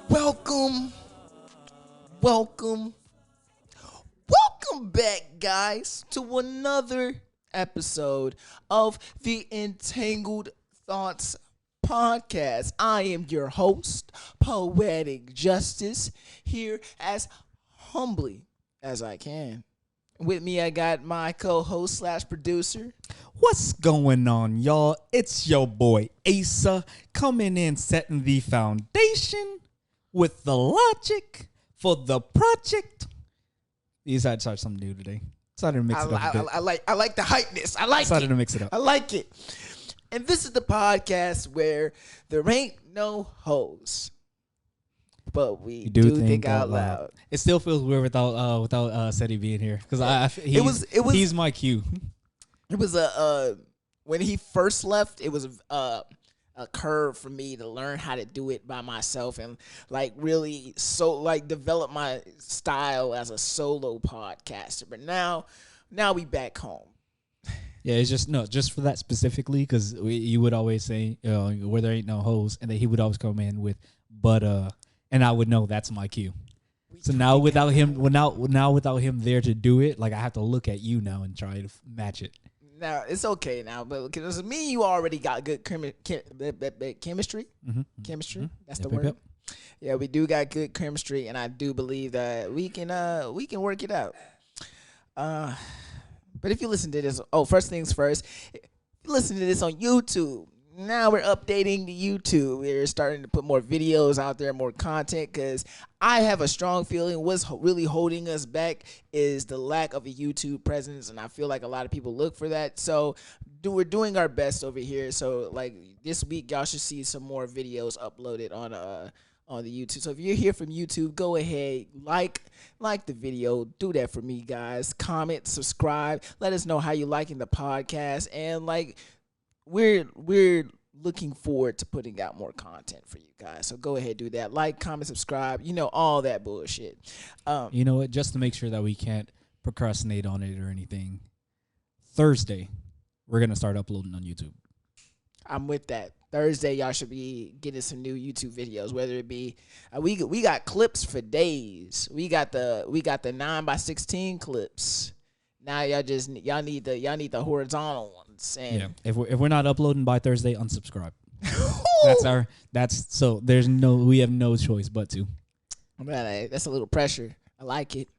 Welcome, welcome, welcome back, guys, to another episode of the Entangled Thots podcast. I am your host, Poetic Justice, here as humbly as I can. With me, I got my co-host slash producer. What's going on, y'all? It's your boy Asa coming in, setting the foundation with the logic for the project. You decided to start something new today. Decided to mix it up a bit. I like the hypeness. I like Decided it. to mix it up. I like it. And this is the podcast where there ain't no hoes, but we do think out loud. It still feels weird without Seti being here because he's my cue. It was when he first left, it was a curve for me to learn how to do it by myself and really develop my style as a solo podcaster. But now we back home. Yeah, it's just for that specifically because you would always say where there ain't no hoes, and then he would always come in with and I would know that's my cue. So now without him there to do it, I have to look at you now and try to match it. Now it's okay now, but because me and you already got good chemistry. Mm-hmm. Chemistry, that's the Yep, word. yep. Yeah, we do got good chemistry, and I do believe that we can work it out. But if you listen to this, first things first, if you listen to this on YouTube. Now we're updating the YouTube. We're starting to put more videos out there, more content, because I have a strong feeling what's really holding us back is the lack of a YouTube presence, and I feel like a lot of people look for that. So we're doing our best over here. So this week, y'all should see some more videos uploaded on the YouTube. So if you're here from YouTube, go ahead, like the video. Do that for me, guys. Comment, subscribe. Let us know how you liking the podcast, and we're looking forward to putting out more content for you guys. So go ahead, do that. Like, comment, subscribe. All that bullshit. You know what? Just to make sure that we can't procrastinate on it or anything, Thursday, we're going to start uploading on YouTube. I'm with that. Thursday, y'all should be getting some new YouTube videos. Whether it be we got clips for days. We got the 9x16 clips. Now y'all need the horizontal ones. And yeah, if we're not uploading by Thursday, unsubscribe. We have no choice but to. Man, that's a little pressure. I like it.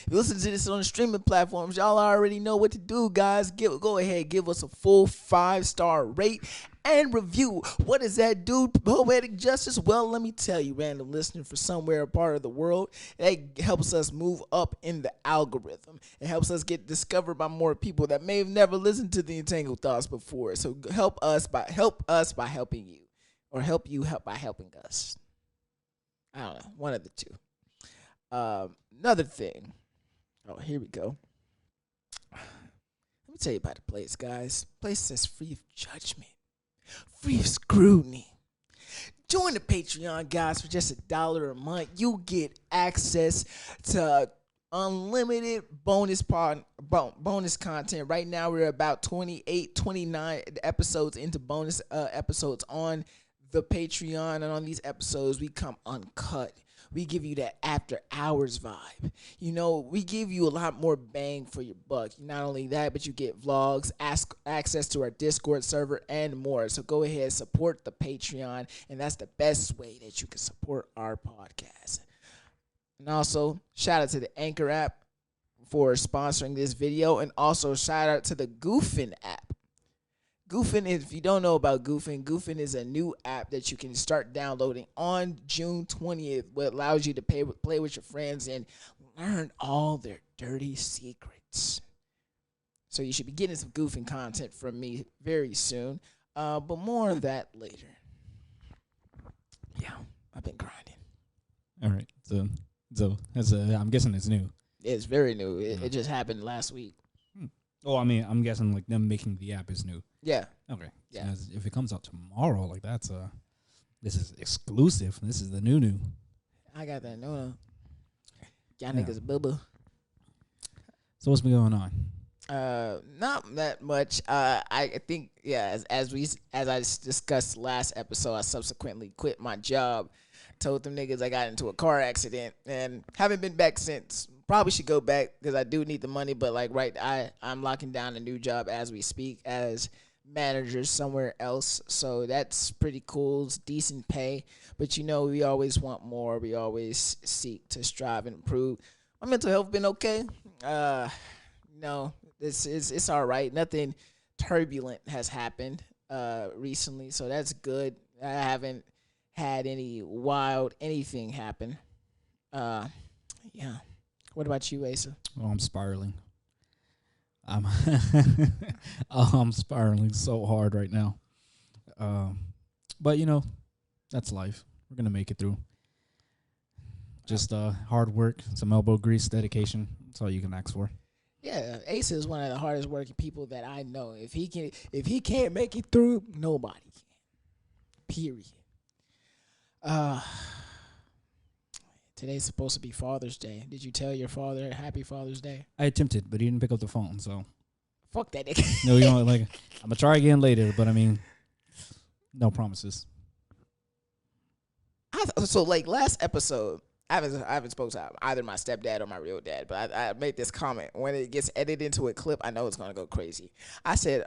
If you listen to this on the streaming platforms, y'all already know what to do, guys. Go ahead, give us a full 5-star rate and review. What does that do, Poetic Justice? Well, let me tell you, random listener from somewhere, a part of the world, it helps us move up in the algorithm. It helps us get discovered by more people that may have never listened to the Entangled Thoughts before. So help us by helping you, or help you by helping us. I don't know, one of the two. Another thing. Oh, here we go. Let me tell you about the place, guys. Place that's free of judgment, free of scrutiny. Join the Patreon, guys, for just $1 a month. You get access to unlimited bonus content. Right now, we're about 28, 29 episodes into bonus episodes on the Patreon, and on these episodes, we come uncut. We give you that after hours vibe. We give you a lot more bang for your buck. Not only that, but you get vlogs, access to our Discord server, and more. So go ahead, support the Patreon, and that's the best way that you can support our podcast. And also, shout out to the Anchor app for sponsoring this video, and also shout out to the Goofin app. Goofin, if you don't know about Goofin is a new app that you can start downloading on June 20th, what allows you to play with your friends and learn all their dirty secrets. So you should be getting some Goofin content from me very soon, but more on that later. Yeah, I've been grinding. All right, so I'm guessing it's new. It's very new. It just happened last week. Oh, I mean, I'm guessing them making the app is new. Yeah. Okay. Yeah. So if it comes out tomorrow, this is exclusive. This is the new. I got that no. Y'all niggas boo. So what's been going on? Not that much. I think yeah. As I discussed last episode, I subsequently quit my job. Told them niggas I got into a car accident and haven't been back since. Probably should go back because I do need the money. But like I'm locking down a new job as we speak as manager somewhere else. So that's pretty cool. It's decent pay, but we always want more. We always seek to strive and improve. My mental health been okay. No, it's all right. Nothing turbulent has happened recently, so that's good. I haven't had any wild anything happen. Yeah. What about you, Asa? Oh, I'm spiraling. I'm I'm spiraling so hard right now. But that's life. We're gonna make it through. Just hard work, some elbow grease, dedication. That's all you can ask for. Yeah, Asa is one of the hardest working people that I know. If he can't make it through, nobody can. Period. Today's supposed to be Father's Day. Did you tell your father Happy Father's Day? I attempted, but he didn't pick up the phone. So fuck that nigga. No, I'm gonna try again later. But I mean, no promises. So like last episode, I haven't spoken to either my stepdad or my real dad, but I made this comment. When it gets edited into a clip, I know it's gonna go crazy. I said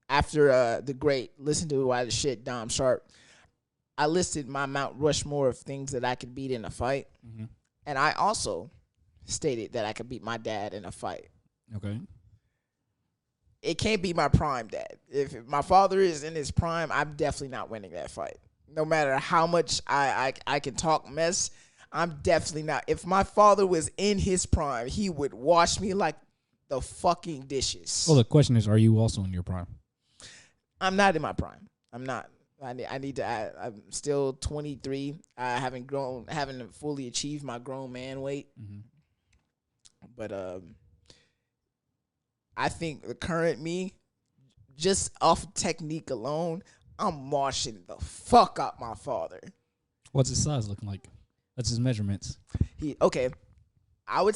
after the great listen to why the shit Dom Sharp, I listed my Mount Rushmore of things that I could beat in a fight, and I also stated that I could beat my dad in a fight. Okay. It can't be my prime dad. If my father is in his prime, I'm definitely not winning that fight. No matter how much I can talk mess, I'm definitely not. If my father was in his prime, he would wash me like the fucking dishes. Well, the question is, are you also in your prime? I'm not in my prime. I'm not. I need to. I'm still 23. I haven't fully achieved my grown man weight. But I think the current me, just off technique alone, I'm washing the fuck out my father. What's his size looking like? What's his measurements? I would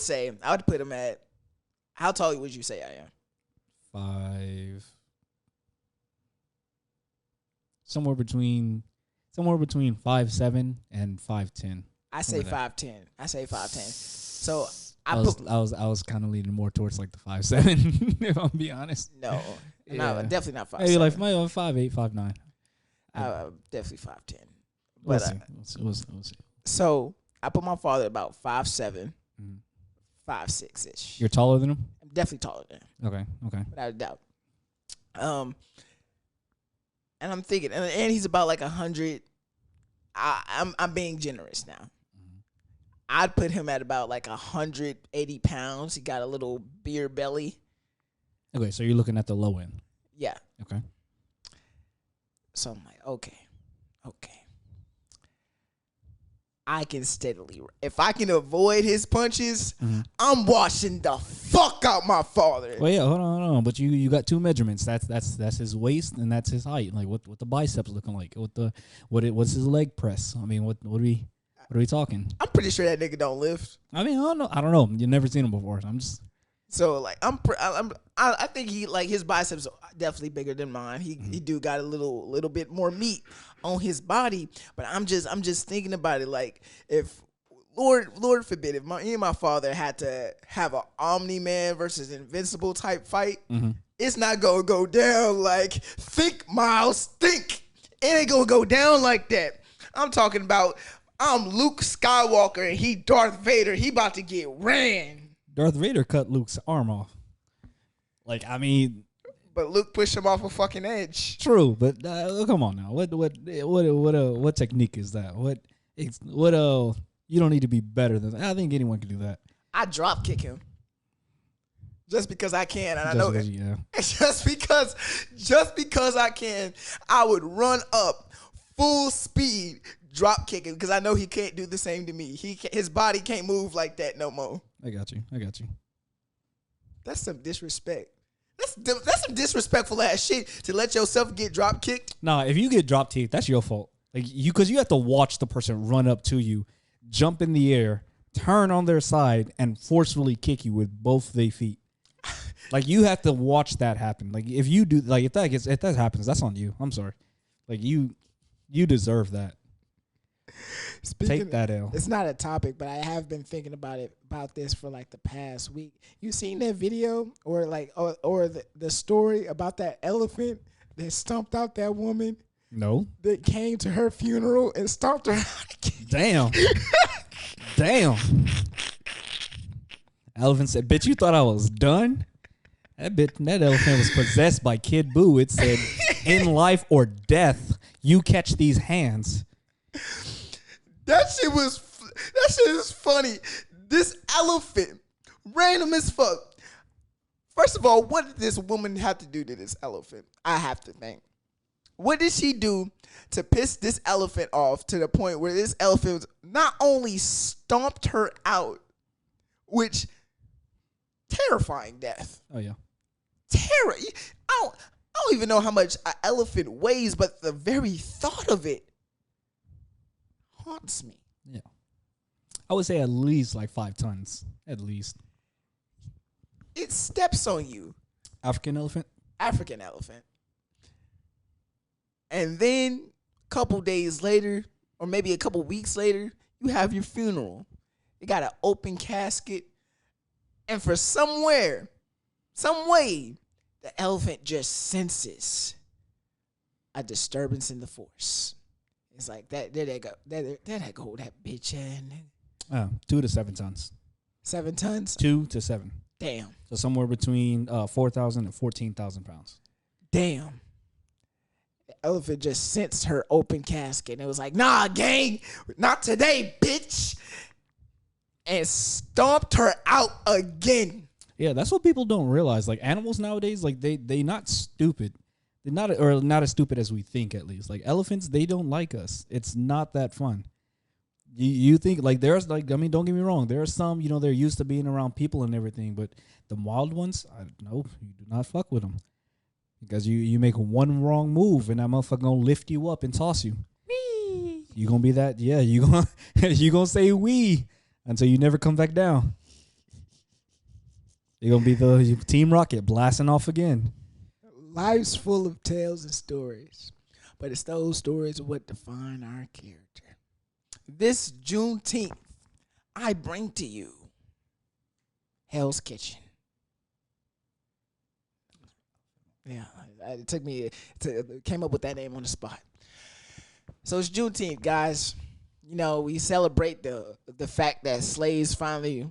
put him at. How tall would you say I am? 5. Somewhere between 5'7" and 5'10". I say 5'10". So I was kind of leaning more towards like the 5'7", if I'm being honest. No, definitely not 5'7". Maybe like 5'8", 5'9". Definitely 5'10". We'll But see. We'll see. So I put my father about 5'7", 5'6" ish. You're taller than him? I'm definitely taller than him. Okay. Without a doubt. And I'm thinking, and he's about like 100. I'm being generous now. I'd put him at about like 180 pounds. He got a little beer belly. Okay, so you're looking at the low end. Yeah. Okay. So I'm like, okay. I can steadily, if I can avoid his punches, I'm washing the fuck out my father. Well, yeah, hold on. But you got two measurements. That's his waist and that's his height. Like what the biceps looking like? What's his leg press? I mean, what are we talking? I'm pretty sure that nigga don't lift. I mean, I don't know. You've never seen him before. So I'm just. So like I think he like his biceps are definitely bigger than mine. He do got a little bit more meat on his body, but I'm just thinking about it like if Lord forbid if me and my father had to have an Omni-Man versus Invincible type fight, it's not gonna go down like think Miles think. It ain't gonna go down like that. I'm talking about I'm Luke Skywalker and he Darth Vader. He about to get ran. Darth Vader cut Luke's arm off. Like, I mean, but Luke pushed him off a fucking edge. True, but come on now. What technique is that? You don't need to be better than that. I think anyone can do that. I drop kick him. Just because I can, and just because I can, I would run up full speed, drop kick him because I know he can't do the same to me. His body can't move like that no more. I got you. That's some disrespect. That's some disrespectful ass shit to let yourself get drop kicked. Nah, if you get drop kicked, that's your fault. Like because you have to watch the person run up to you, jump in the air, turn on their side and forcefully kick you with both their feet. Like, you have to watch that happen. Like, if you do, like, if that happens, that's on you. I'm sorry. Like, you deserve that. Take that L. It's not a topic, but I have been thinking about this for like the past week. You seen that video or the story about that elephant that stomped out that woman? No. That came to her funeral and stomped her out. Damn. Damn. Elephant said, "Bitch, you thought I was done?" That elephant was possessed by Kid Buu. It said, "In life or death, you catch these hands." That shit is funny. This elephant, random as fuck. First of all, what did this woman have to do to this elephant? I have to think. What did she do to piss this elephant off to the point where this elephant not only stomped her out, which terrifying death. Oh yeah. I don't even know how much an elephant weighs, but the very thought of it haunts me. Yeah. I would say at least like 5 tons. At least. It steps on you. African elephant? African elephant. And then a couple days later, or maybe a couple weeks later, you have your funeral. You got an open casket. And for some way, the elephant just senses a disturbance in the force. It's like that go that bitch in. 2 to 7 tons. 7 tons? 2 to 7. Damn. So somewhere between 4,000 and 14,000 pounds. Damn. The elephant just sensed her open casket and it was like, nah, gang, not today, bitch. And stomped her out again. Yeah, that's what people don't realize. Like, animals nowadays, like they not stupid. They're not as stupid as we think, at least. Like, elephants, they don't like us. It's not that fun. You think, like, there's, like, I mean, don't get me wrong. There are some, they're used to being around people and everything. But the wild ones, no, you do not fuck with them. Because you make one wrong move and that motherfucker gonna lift you up and toss you. Wee. You gonna be that, yeah, you gonna say wee until you never come back down. You're gonna be the Team Rocket blasting off again. Life's full of tales and stories, but it's those stories what define our character. This Juneteenth, I bring to you Hell's Kitchen. Yeah, it took me to came up with that name on the spot. So it's Juneteenth, guys. We celebrate the fact that slaves finally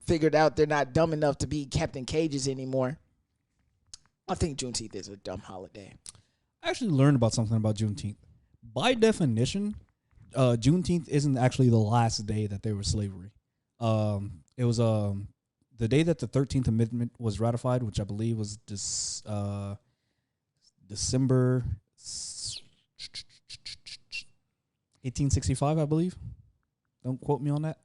figured out they're not dumb enough to be kept in cages anymore. I think Juneteenth is a dumb holiday. I actually learned about something about Juneteenth. By definition, Juneteenth isn't actually the last day that there was slavery. It was the day that the 13th Amendment was ratified, which I believe was December 1865, I believe. Don't quote me on that.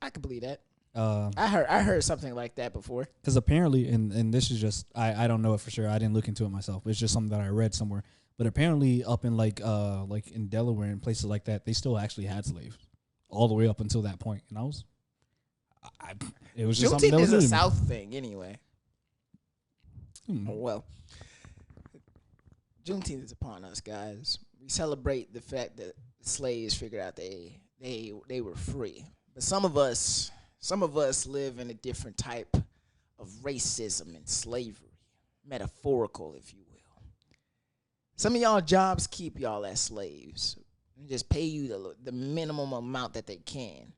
I can believe that. I heard something like that before. Because apparently, and this is just I don't know it for sure. I didn't look into it myself. It's just something that I read somewhere. But apparently, up in like in Delaware and places like that, they still actually had slaves all the way up until that point. And it was just something that was Juneteenth is a South thing, anyway. Oh, well, Juneteenth is upon us, guys. We celebrate the fact that slaves figured out they were free. But some of us live in a different type of racism and slavery, metaphorical, if you will. Some of y'all jobs keep y'all as slaves and just pay you the minimum amount that they can.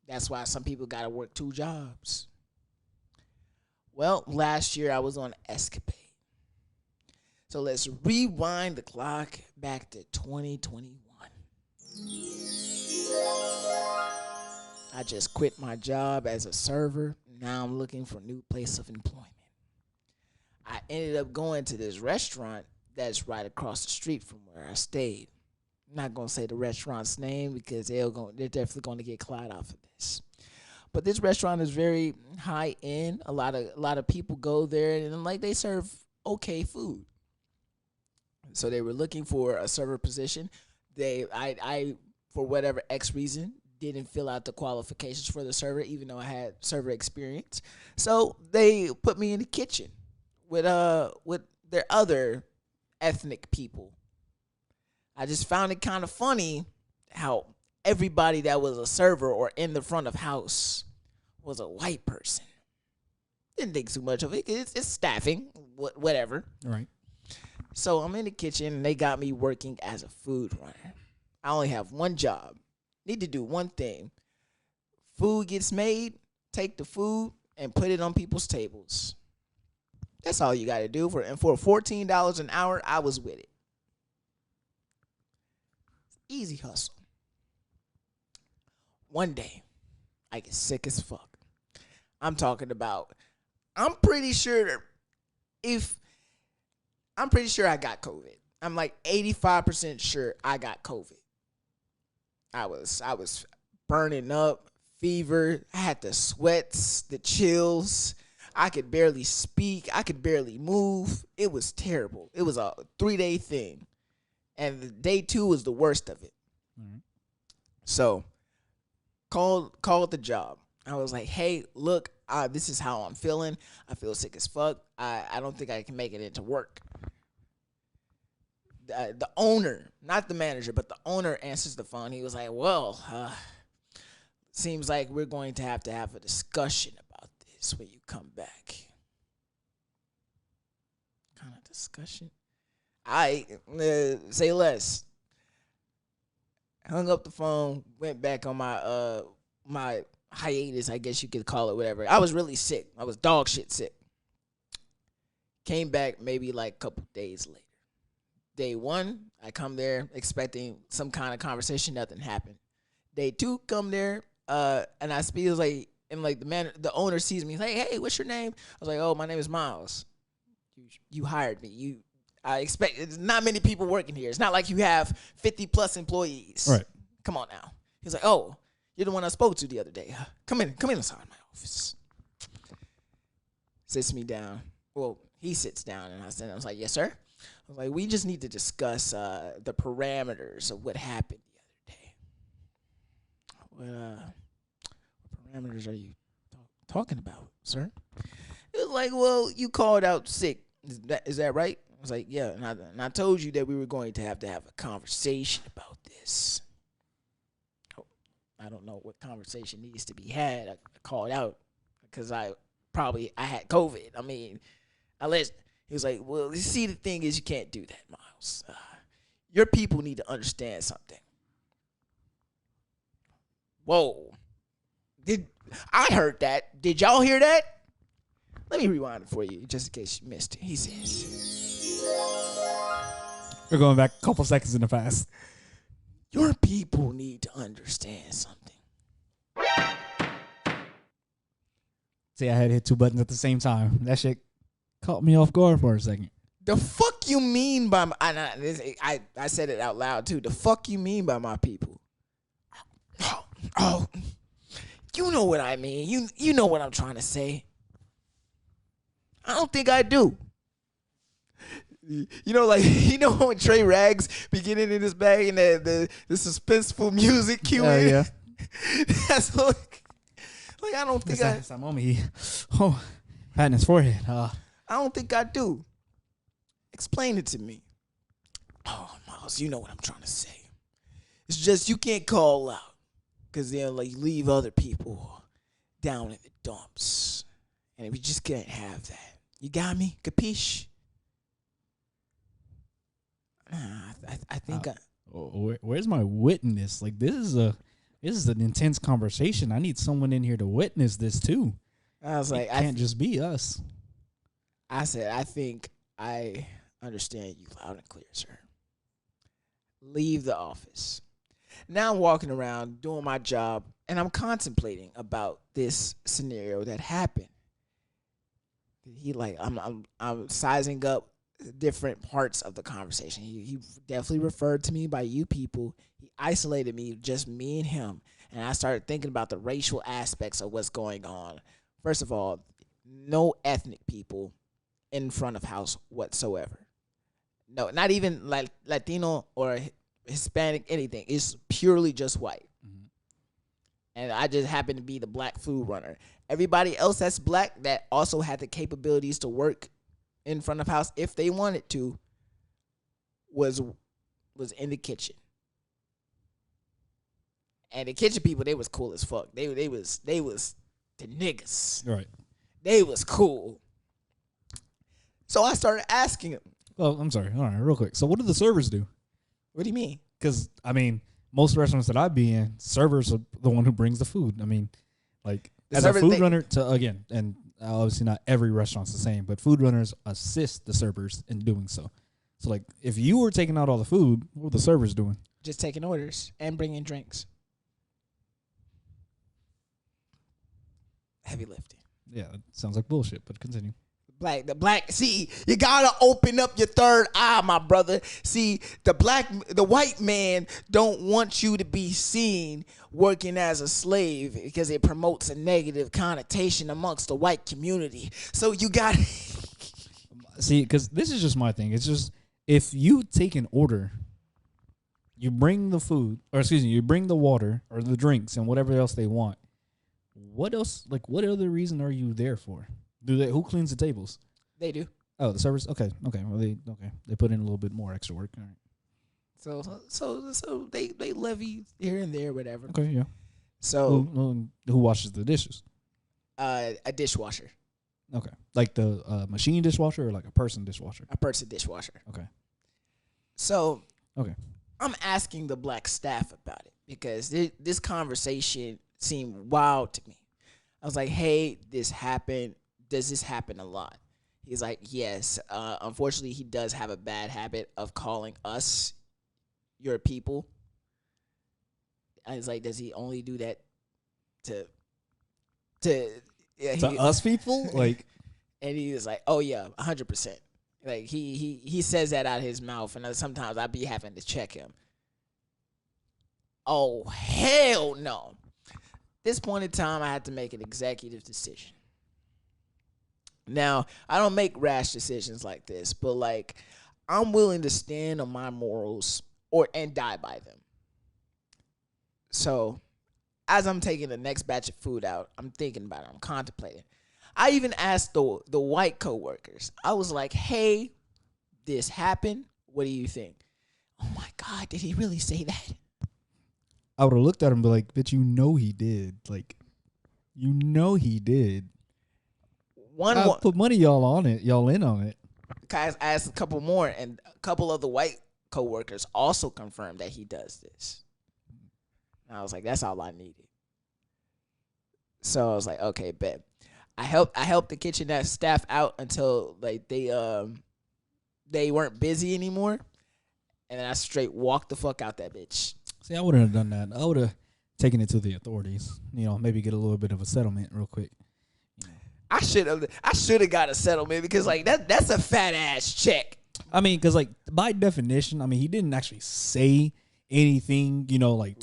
That's why some people got to work 2 jobs. Well, last year I was on escapade. So let's rewind the clock back to 2021. I just quit my job as a server. Now I'm looking for a new place of employment. I ended up going to this restaurant that's right across the street from where I stayed. I'm not going to say the restaurant's name because they're definitely going to get clout off of this. But this restaurant is very high end. A lot of people go there and like they serve okay food. So they were looking for a server position. I for whatever X reason didn't fill out the qualifications for the server, even though I had server experience. So they put me in the kitchen with their other ethnic people. I just found it kind of funny how everybody that was a server or in the front of house was a white person. Didn't think too much of it. It's staffing, whatever. Right. So I'm in the kitchen and they got me working as a food runner. I only have one job. Need to do one thing. Food gets made, take the food and put it on people's tables. That's all you got to do. And for $14 an hour, I was with it. Easy hustle. One day, I get sick as fuck. I'm talking about, I'm pretty sure I got COVID. I'm like 85% sure I got COVID. I was burning up, fever. I had the sweats, the chills. I could barely speak. I could barely move. It was terrible. It was a 3-day thing. And the day 2 was the worst of it. Mm-hmm. So, called the job. I was like, hey, look, this is how I'm feeling. I feel sick as fuck. I don't think I can make it into work. The owner, not the manager, but the owner answers the phone. He was like, well, seems like we're going to have a discussion about this when you come back. Kind of discussion? I say less. Hung up the phone, went back on my my hiatus, I guess you could call it, whatever. I was really sick. I was dog shit sick. Came back maybe like a couple days later. Day 1, I come there expecting some kind of conversation. Nothing happened. Day 2, come there, and I speak. It was like, and like the owner sees me. He's like, hey, what's your name? I was like, oh, my name is Miles. You hired me. I expect there's not many people working here. It's not like you have 50 plus employees. Right. Come on now. He's like, oh, you're the one I spoke to the other day. Come in inside my office. Sits me down. Well, he sits down, and I was like, yes, sir. I was like, we just need to discuss the parameters of what happened the other day. What parameters are you talking about, sir? It was like, well, you called out sick. Is that right? I was like, yeah. And I told you that we were going to have a conversation about this. Oh, I don't know what conversation needs to be had. I called out because I had COVID. I mean, unless... He was like, well, you see, the thing is you can't do that, Miles. Your people need to understand something. Whoa. I heard that. Did y'all hear that? Let me rewind it for you, just in case you missed it. He says, we're going back a couple seconds in the past. Your people need to understand something. See, I had to hit 2 buttons at the same time. That shit caught me off guard for a second. The fuck you mean by I said it out loud too. The fuck you mean by my people? Oh, you know what I mean. You know what I'm trying to say. I don't think I do. You know, like when Trey Rags be getting in his bag and the suspenseful music cue in. Yeah. That's like I don't think it's patting his forehead. I don't think I do. Explain it to me. Oh, Miles, you know what I'm trying to say. It's just you can't call out because they'll leave other people down in the dumps. And we just can't have that. You got me? Capiche? I think where's my witness? Like, this is an intense conversation. I need someone in here to witness this too. I was like, it can't just be us. I said, I think I understand you loud and clear, sir. Leave the office. Now I'm walking around doing my job, and I'm contemplating about this scenario that happened. I'm sizing up different parts of the conversation. He definitely referred to me by you people. He isolated me, just me and him. And I started thinking about the racial aspects of what's going on. First of all, no ethnic people in front of house whatsoever. No, not even like Latino or Hispanic, anything. It's purely just white. Mm-hmm. and I just happened to be the black food runner. Everybody else that's black that also had the capabilities to work in front of house if they wanted to was in the kitchen. And the kitchen people, they was cool as fuck. They was the niggas. Right. They was cool. So I started asking them. Well, I'm sorry. All right, real quick. So what do the servers do? What do you mean? Because, I mean, most restaurants that I be in, servers are the one who brings the food. I mean, like, as a food runner, again, and obviously not every restaurant's the same, but food runners assist the servers in doing so. So, like, if you were taking out all the food, what were the servers doing? Just taking orders and bringing drinks. Heavy lifting. Yeah, it sounds like bullshit, but continue. See, you gotta open up your third eye, my brother. See, the white man don't want you to be seen working as a slave because it promotes a negative connotation amongst the white community. So you got see, because this is just my thing. It's just if you take an order, you bring the food, or excuse me, you bring the water or the drinks and whatever else they want. What else? Like, what other reason are you there for? Who cleans the tables? They do. Oh, the servers. Okay. Well, they put in a little bit more extra work. All right. So they levy here and there, whatever. Okay, yeah. So who washes the dishes? A dishwasher. Okay, like the machine dishwasher or like a person dishwasher? A person dishwasher. Okay. So okay, I'm asking the black staff about it because this conversation seemed wild to me. I was like, hey, this happened. Does this happen a lot? He's like, yes. Unfortunately, he does have a bad habit of calling us your people. I was like, does he only do that to us people? Like, and he was like, oh yeah, 100%. Like he says that out of his mouth, and sometimes I be having to check him. Oh hell no! This point in time, I had to make an executive decision. Now, I don't make rash decisions like this, but like I'm willing to stand on my morals and die by them. So, as I'm taking the next batch of food out, I'm thinking about it. I'm contemplating. I even asked the white coworkers. I was like, "Hey, this happened. What do you think?" Oh my God, did he really say that? I would have looked at him and be like, "Bitch, you know he did. Like, you know he did. I put money y'all in on it." Guys, I asked a couple more, and a couple of the white coworkers also confirmed that he does this. And I was like, that's all I needed. So I was like, okay, bet. I helped the kitchen staff out until like they weren't busy anymore, and then I straight walked the fuck out that bitch. See, I wouldn't have done that. I would have taken it to the authorities. You know, maybe get a little bit of a settlement real quick. I should have got a settlement because like that's a fat ass check. I mean, because like by definition, I mean he didn't actually say anything, you know, like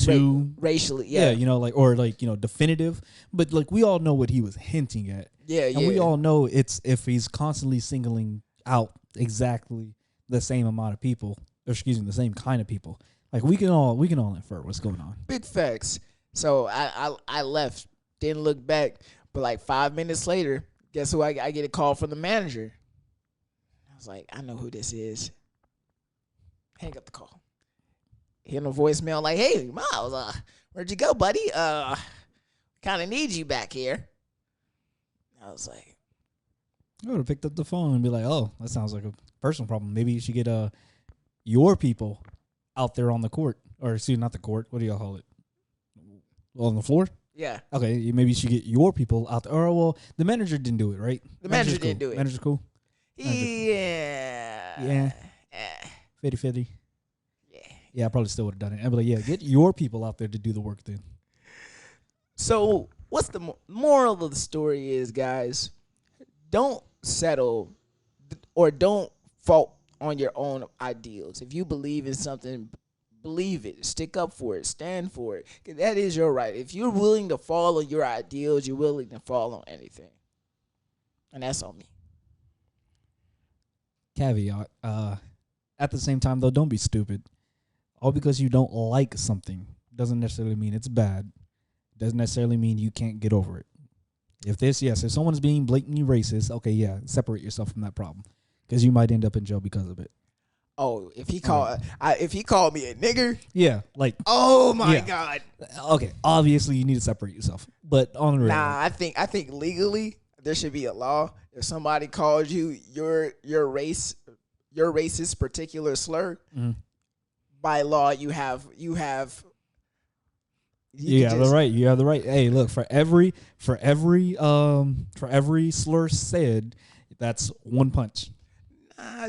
racially, yeah, you know, like or like definitive, but like we all know what he was hinting at, and we all know it's if he's constantly singling out exactly the same amount of people, or excuse me, the same kind of people. Like we can all infer what's going on. Big facts. So I left, didn't look back. But like 5 minutes later, guess who? I get a call from the manager. I was like, I know who this is. Hang up the call. Hit a voicemail like, hey, Miles, where'd you go, buddy? Kind of need you back here. I was like, I would have picked up the phone and be like, oh, that sounds like a personal problem. Maybe you should get your people out there on the court. Or excuse me, not the court. What do y'all call it? On the floor? Yeah. Okay, maybe you should get your people out there. Or, well, the manager didn't do it, right? The manager didn't do it. Manager's cool? Yeah. Yeah. 50-50. Yeah. Yeah, I probably still would have done it. I'd be like, yeah, get your people out there to do the work then. So, what's the moral of the story is, guys, don't settle or don't fault on your own ideals. If you believe in something, believe it. Stick up for it. Stand for it. That is your right. If you're willing to follow your ideals, you're willing to follow anything. And that's on me. Caveat. At the same time, though, don't be stupid. All because you don't like something doesn't necessarily mean it's bad. doesn't necessarily mean you can't get over it. If someone's being blatantly racist, okay, yeah, separate yourself from that problem because you might end up in jail because of it. Oh, if he called me a nigger, Yeah, like, oh my yeah. God. Okay, obviously you need to separate yourself, but on the real, Nah, I think legally there should be a law. If somebody calls you your racist particular slur, by law you have You have the right. You have the right. Hey, look, for every slur said, that's one punch.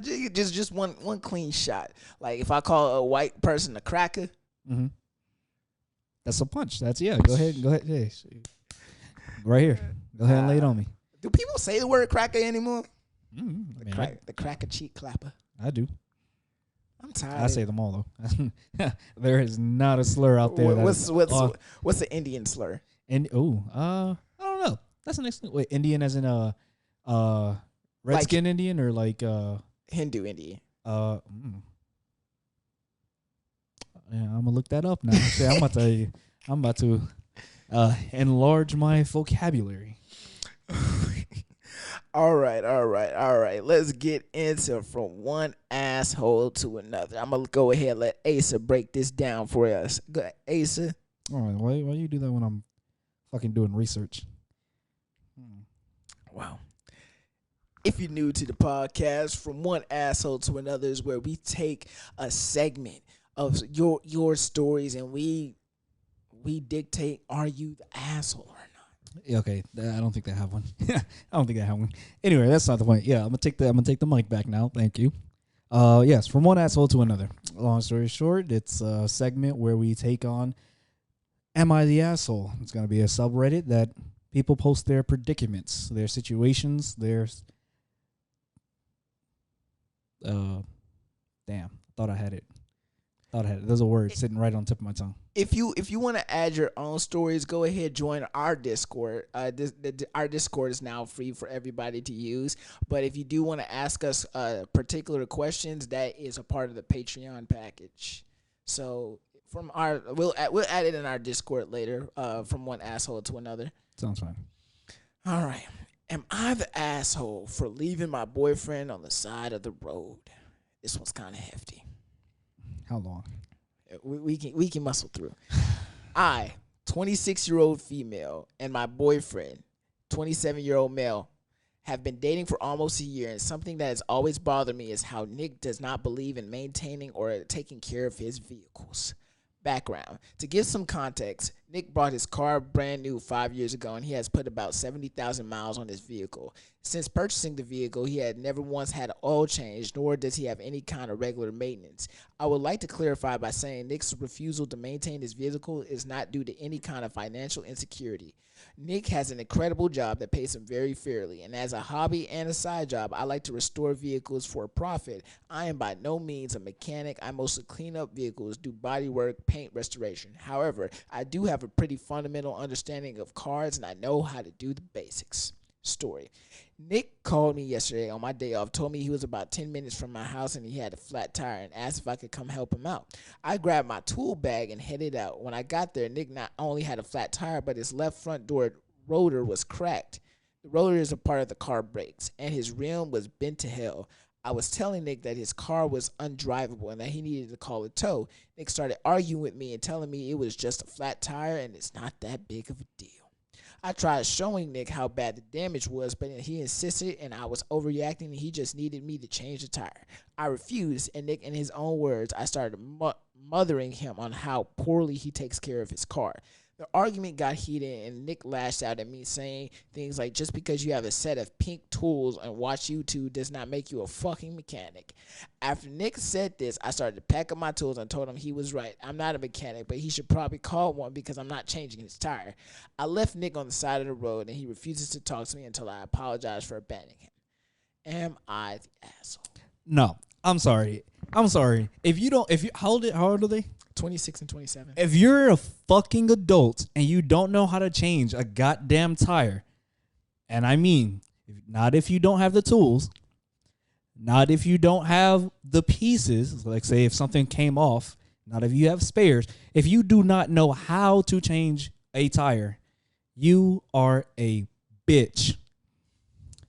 Just one clean shot. Like if I call a white person a cracker, that's a punch. That's Go ahead. Hey, right here. Go ahead and lay it on me. Do people say the word cracker anymore? The cracker cheek clapper. I do. I'm tired. I say them all though. There is not a slur out there. What's the Indian slur? And I don't know. That's an excellent. Wait, Indian as in redskin like, Indian or like Hindu Indian? Yeah, I'm gonna look that up now. I'm about to enlarge my vocabulary. All right. Let's get into from one asshole to another. I'm gonna go ahead and let Asa break this down for us. Go ahead, Asa. All right, why you do that when I'm fucking doing research? Wow. If you're new to the podcast, from one asshole to another is where we take a segment of your stories and we dictate, are you the asshole or not? Okay, I don't think they have one. Anyway, that's not the point. Yeah, I'm gonna take the mic back now. Thank you. Yes, from one asshole to another. Long story short, it's a segment where we take on, am I the asshole? It's gonna be a subreddit that people post their predicaments, their situations, their damn, thought I had it. There's a word sitting right on the tip of my tongue. If you want to add your own stories, go ahead, join our Discord. Our Discord is now free for everybody to use. But if you do want to ask us particular questions, that is a part of the Patreon package. So we'll add it in our Discord later. From one asshole to another. Sounds fine. All right. Am I the asshole for leaving my boyfriend on the side of the road? This one's kind of hefty. How long? We can muscle through. I, 26-year-old female, and my boyfriend, 27-year-old male, have been dating for almost a year, and something that has always bothered me is how Nick does not believe in maintaining or taking care of his vehicles. Background. To give some context, Nick bought his car brand new 5 years ago, and he has put about 70,000 miles on his vehicle. Since purchasing the vehicle, he had never once had an oil change, nor does he have any kind of regular maintenance. I would like to clarify by saying Nick's refusal to maintain his vehicle is not due to any kind of financial insecurity. Nick has an incredible job that pays him very fairly, and as a hobby and a side job, I like to restore vehicles for a profit. I am by no means a mechanic. I mostly clean up vehicles, do body work, paint restoration. However, I do have a pretty fundamental understanding of cars, and I know how to do the basics. Story. Nick called me yesterday on my day off, told me he was about 10 minutes from my house and he had a flat tire, and asked if I could come help him out. I grabbed my tool bag and headed out. When I got there, Nick not only had a flat tire, but his left front door rotor was cracked. The rotor is a part of the car brakes, and his rim was bent to hell. I was telling Nick that his car was undrivable and that he needed to call a tow. Nick started arguing with me and telling me it was just a flat tire and it's not that big of a deal. I tried showing Nick how bad the damage was, but he insisted and I was overreacting and he just needed me to change the tire. I refused, and Nick, in his own words, I started mothering him on how poorly he takes care of his car. The argument got heated and Nick lashed out at me, saying things like, just because you have a set of pink tools and watch YouTube does not make you a fucking mechanic. After Nick said this, I started to pack up my tools and told him he was right. I'm not a mechanic, but he should probably call one because I'm not changing his tire. I left Nick on the side of the road and he refuses to talk to me until I apologize for abandoning him. Am I the asshole? No, I'm sorry. How old are they? 26 and 27. If you're a fucking adult and you don't know how to change a goddamn tire, and I mean, not if you don't have the tools, not if you don't have the pieces, like say if something came off, not if you have spares, if you do not know how to change a tire, you are a bitch.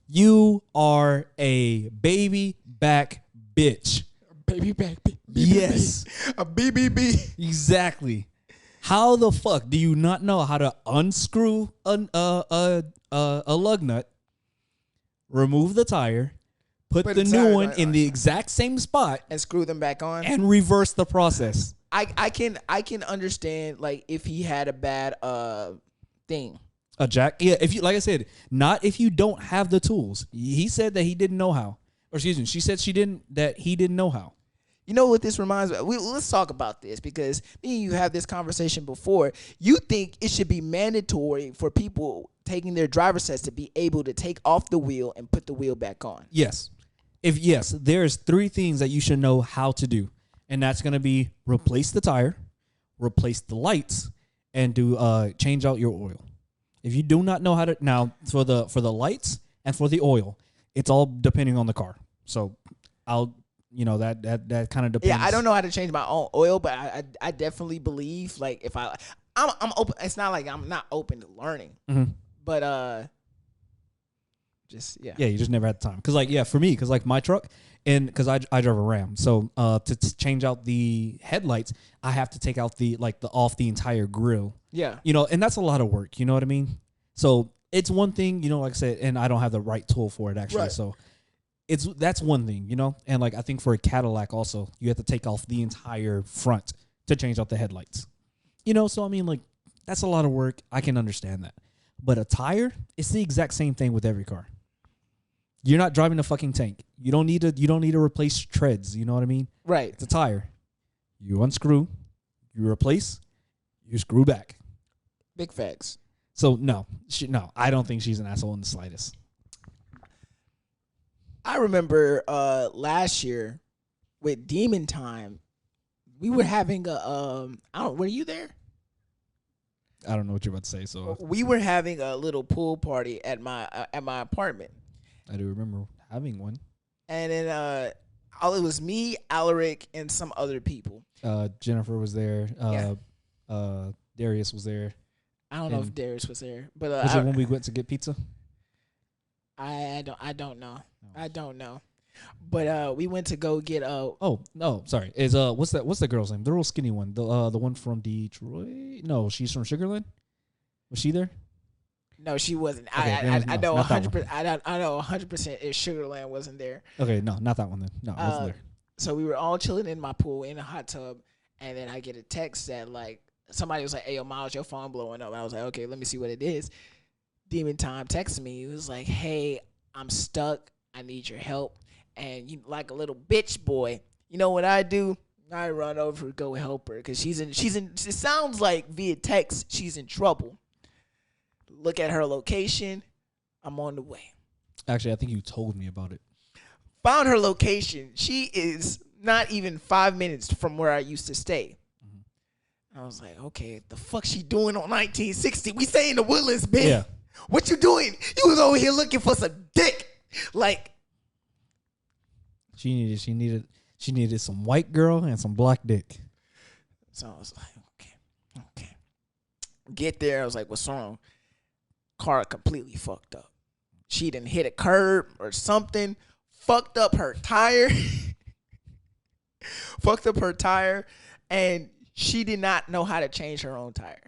You are a baby back bitch. Baby back. Yes. A BBB. Exactly. How the fuck do you not know how to unscrew a lug nut, remove the tire, put the new one in the exact same spot, and screw them back on, and reverse the process? I can understand like if he had a bad thing. A jack? Yeah, if you, like I said, not if you don't have the tools. He said that he didn't know how. Or excuse me, she said he didn't know how. You know what this reminds me of? Let's talk about this because me and you have this conversation before. You think it should be mandatory for people taking their driver's test to be able to take off the wheel and put the wheel back on. Yes. There's 3 things that you should know how to do. And that's going to be replace the tire, replace the lights, and do change out your oil. If you do not know how to, now for the lights and for the oil, it's all depending on the car. So that kind of depends. Yeah, I don't know how to change my own oil, but I definitely believe like if I'm open. It's not like I'm not open to learning, but yeah, you just never had the time. Cause for me, cause like my truck, and because I drive a Ram, so to change out the headlights, I have to take out the entire grill. Yeah, and that's a lot of work. You know what I mean? So it's one thing, like I said, and I don't have the right tool for it actually. Right. So that's one thing, and like I think for a Cadillac also, you have to take off the entire front to change out the headlights. So I mean, like that's a lot of work. I can understand that, but a tire, it's the exact same thing with every car. You're not driving a fucking tank. You don't need to replace treads. You know what I mean? Right. It's a tire. You unscrew, you replace, you screw back. Big facts. So no, I don't think she's an asshole in the slightest. I remember last year with Demon Time, we were having were you there? I don't know what you're about to say. So we were having a little pool party at my apartment. I do remember having one. And then it was me, Alaric, and some other people. Jennifer was there. Darius was there. I don't know if Darius was there, but was it when we went to get pizza? I don't know. No. I don't know. But we went to go get Oh no, sorry. Is what's the girl's name? The real skinny one. The one from Detroit. No, she's from Sugarland. Was she there? No, she wasn't. Okay, I know 100%. I know 100% if Sugarland wasn't there. Okay, no, not that one then. No, it wasn't there. So we were all chilling in my pool in a hot tub, and then I get a text that like somebody was like, "Hey, yo, Miles, your phone blowing up." And I was like, "Okay, let me see what it is." Demon Time texted me. He was like, "Hey, I'm stuck. I need your help." And you like a little bitch boy. You know what I do? I run over to go help her because she's in. It sounds like via text she's in trouble. Look at her location. I'm on the way. Actually, I think you told me about it. Found her location. She is not even 5 minutes from where I used to stay. I was like, okay, the fuck she doing on 1960? We stay in the Woodlands, bitch. Yeah. What you doing? You was over here looking for some dick. Like she needed some white girl and some black dick. So I was like, okay. Get there. I was like, what's wrong? Car completely fucked up. She done hit a curb or something. Fucked up her tire. Fucked up her tire. And she did not know how to change her own tire.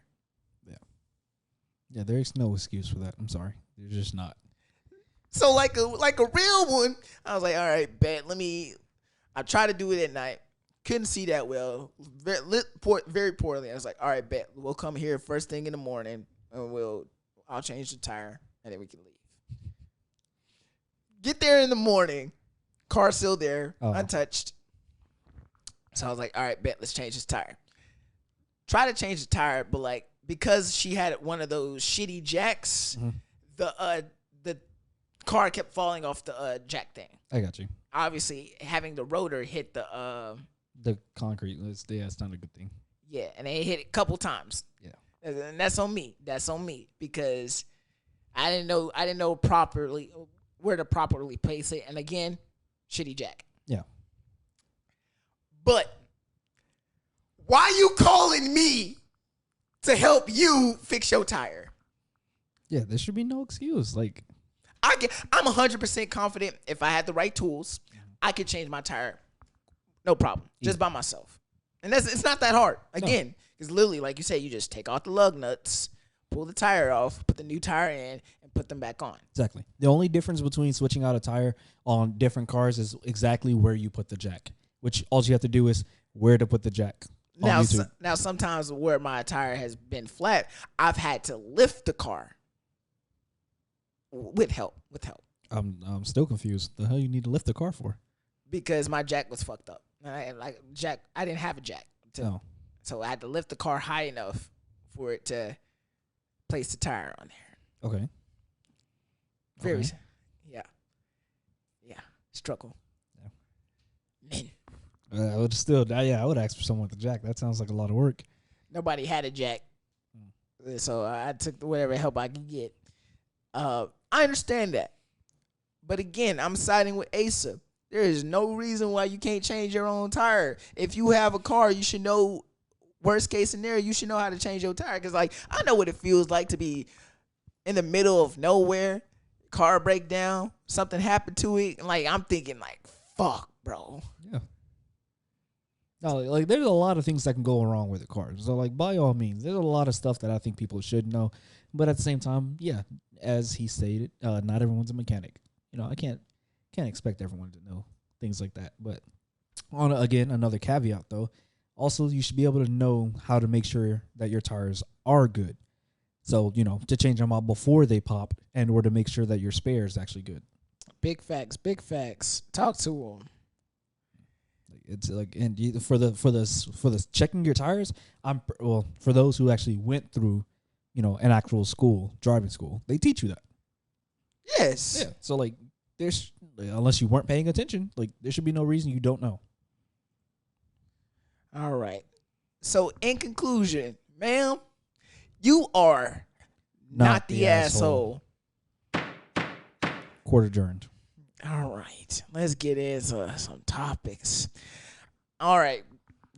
Yeah, there's no excuse for that. I'm sorry. There's just not. So like a real one, I was like, all right, bet. I tried to do it at night. Couldn't see that well. Very poorly. I was like, all right, bet. We'll come here first thing in the morning and I'll change the tire and then we can leave. Get there in the morning. Car still there, untouched. So I was like, all right, bet. Let's change this tire. Try to change the tire, but like, because she had one of those shitty jacks, the car kept falling off the jack thing. I got you. Obviously, having the rotor hit the concrete. It's not a good thing. Yeah, and it hit it a couple times. Yeah, and that's on me. That's on me because I didn't know properly where to properly place it. And again, shitty jack. Yeah. But why you calling me to help you fix your tire. Yeah, there should be no excuse. Like, I'm 100% confident if I had the right tools, I could change my tire, no problem, just by myself. And it's not that hard. Again, because literally, like you said, you just take off the lug nuts, pull the tire off, put the new tire in, and put them back on. Exactly. The only difference between switching out a tire on different cars is exactly where you put the jack, which all you have to do is where to put the jack. Now, sometimes where my tire has been flat, I've had to lift the car with help. I'm still confused. The hell you need to lift the car for? Because my jack was fucked up. I didn't have a jack. So I had to lift the car high enough for it to place the tire on there. Okay. Yeah. Struggle. Yeah. Men. I would ask for someone with a jack. That sounds like a lot of work. Nobody had a jack. So I took whatever help I could get. I understand that. But again, I'm siding with Asa. There is no reason why you can't change your own tire. If you have a car, you should know, worst case scenario, you should know how to change your tire. Because, like, I know what it feels like to be in the middle of nowhere, car breakdown, something happened to it. And, like, I'm thinking, like, fuck, bro. Yeah. No, like, there's a lot of things that can go wrong with a car. So, like, by all means, there's a lot of stuff that I think people should know. But at the same time, yeah, as he stated, not everyone's a mechanic. You know, I can't expect everyone to know things like that. But again, another caveat though, also you should be able to know how to make sure that your tires are good. So, you know, to change them out before they pop and or to make sure that your spare is actually good. Big facts. Talk to them. It's like, and for the checking your tires, for those who actually went through, you know, an actual driving school, they teach you that. Yes. Yeah. So like, unless you weren't paying attention, like there should be no reason you don't know. All right. So in conclusion, ma'am, you are not the asshole. Court adjourned. All right. Let's get into some topics. All right,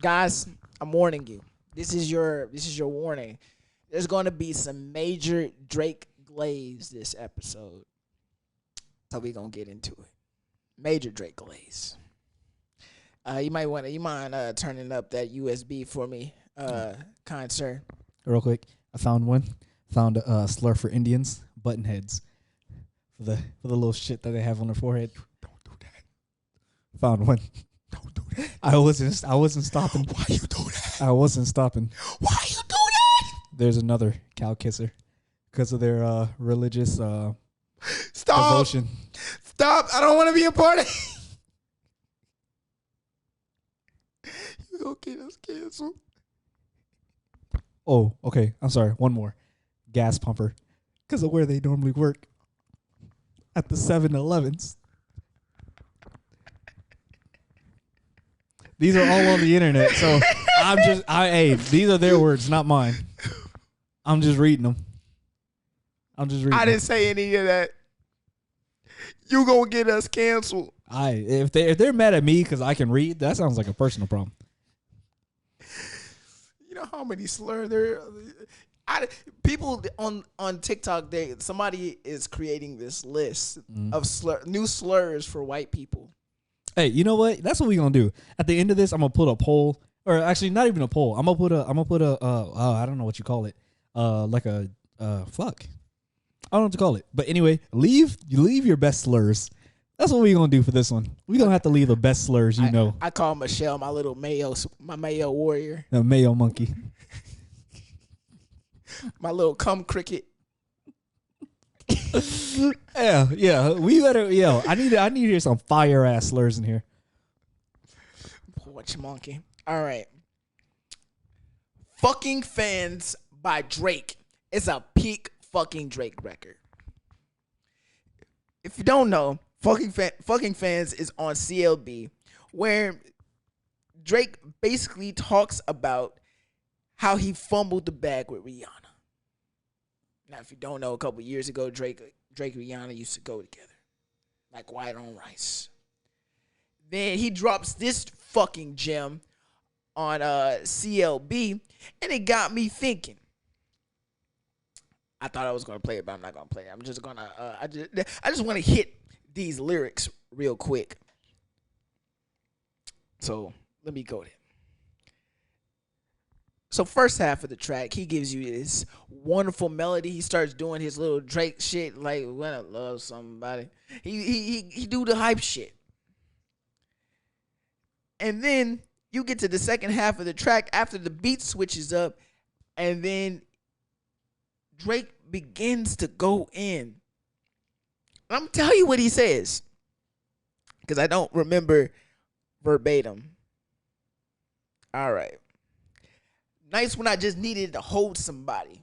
guys, I'm warning you. This is your warning. There's going to be some major Drake Glaze this episode. So we're going to get into it. Major Drake Glaze. You mind turning up that USB for me, kind sir? Real quick, I found one. Found a slur for Indians, button heads. For the little shit that they have on their forehead. Don't do that. Found one. Don't do that. I wasn't stopping. Why you do that? I wasn't stopping. Why you do that? There's another cow kisser because of their religious Stop. devotion. Stop. I don't want to be a part of it. You gonna get us canceled. Oh, okay. I'm sorry. One more. Gas pumper. Because of where they normally work. At the 7-Elevens. These are all on the internet. So these are their words, not mine. I'm just reading them. I didn't say any of that. You gonna get us canceled. If they're mad at me because I can read, that sounds like a personal problem. You know how many slurs there? People on TikTok, somebody is creating this list of new slurs for white people. Hey, you know what? That's what we're gonna do. At the end of this, I'm gonna put a poll, or actually not even a poll. I'm gonna put a I don't know what you call it. Like a fuck. I don't know what to call it. But anyway, leave your best slurs. That's what we're gonna do for this one. We're gonna have to leave the best slurs you know. I call Michelle my little mayo warrior. The mayo monkey. My little cum cricket. Yeah. We better. I need to hear some fire ass slurs in here. What monkey? All right. Fucking Fans by Drake is a peak fucking Drake record. If you don't know, Fucking Fans is on CLB, where Drake basically talks about how he fumbled the bag with Rihanna. Now, if you don't know, a couple years ago, Drake and Rihanna used to go together, like white on rice. Then he drops this fucking gem on CLB, and it got me thinking. I thought I was gonna play it, but I'm not gonna play it. I'm just gonna. I just want to hit these lyrics real quick. So let me go there. So first half of the track, he gives you this wonderful melody. He starts doing his little Drake shit, like when I love somebody. He do the hype shit, and then you get to the second half of the track after the beat switches up, and then Drake begins to go in. I'm gonna tell you what he says, because I don't remember verbatim. All right. Nights when I just needed to hold somebody.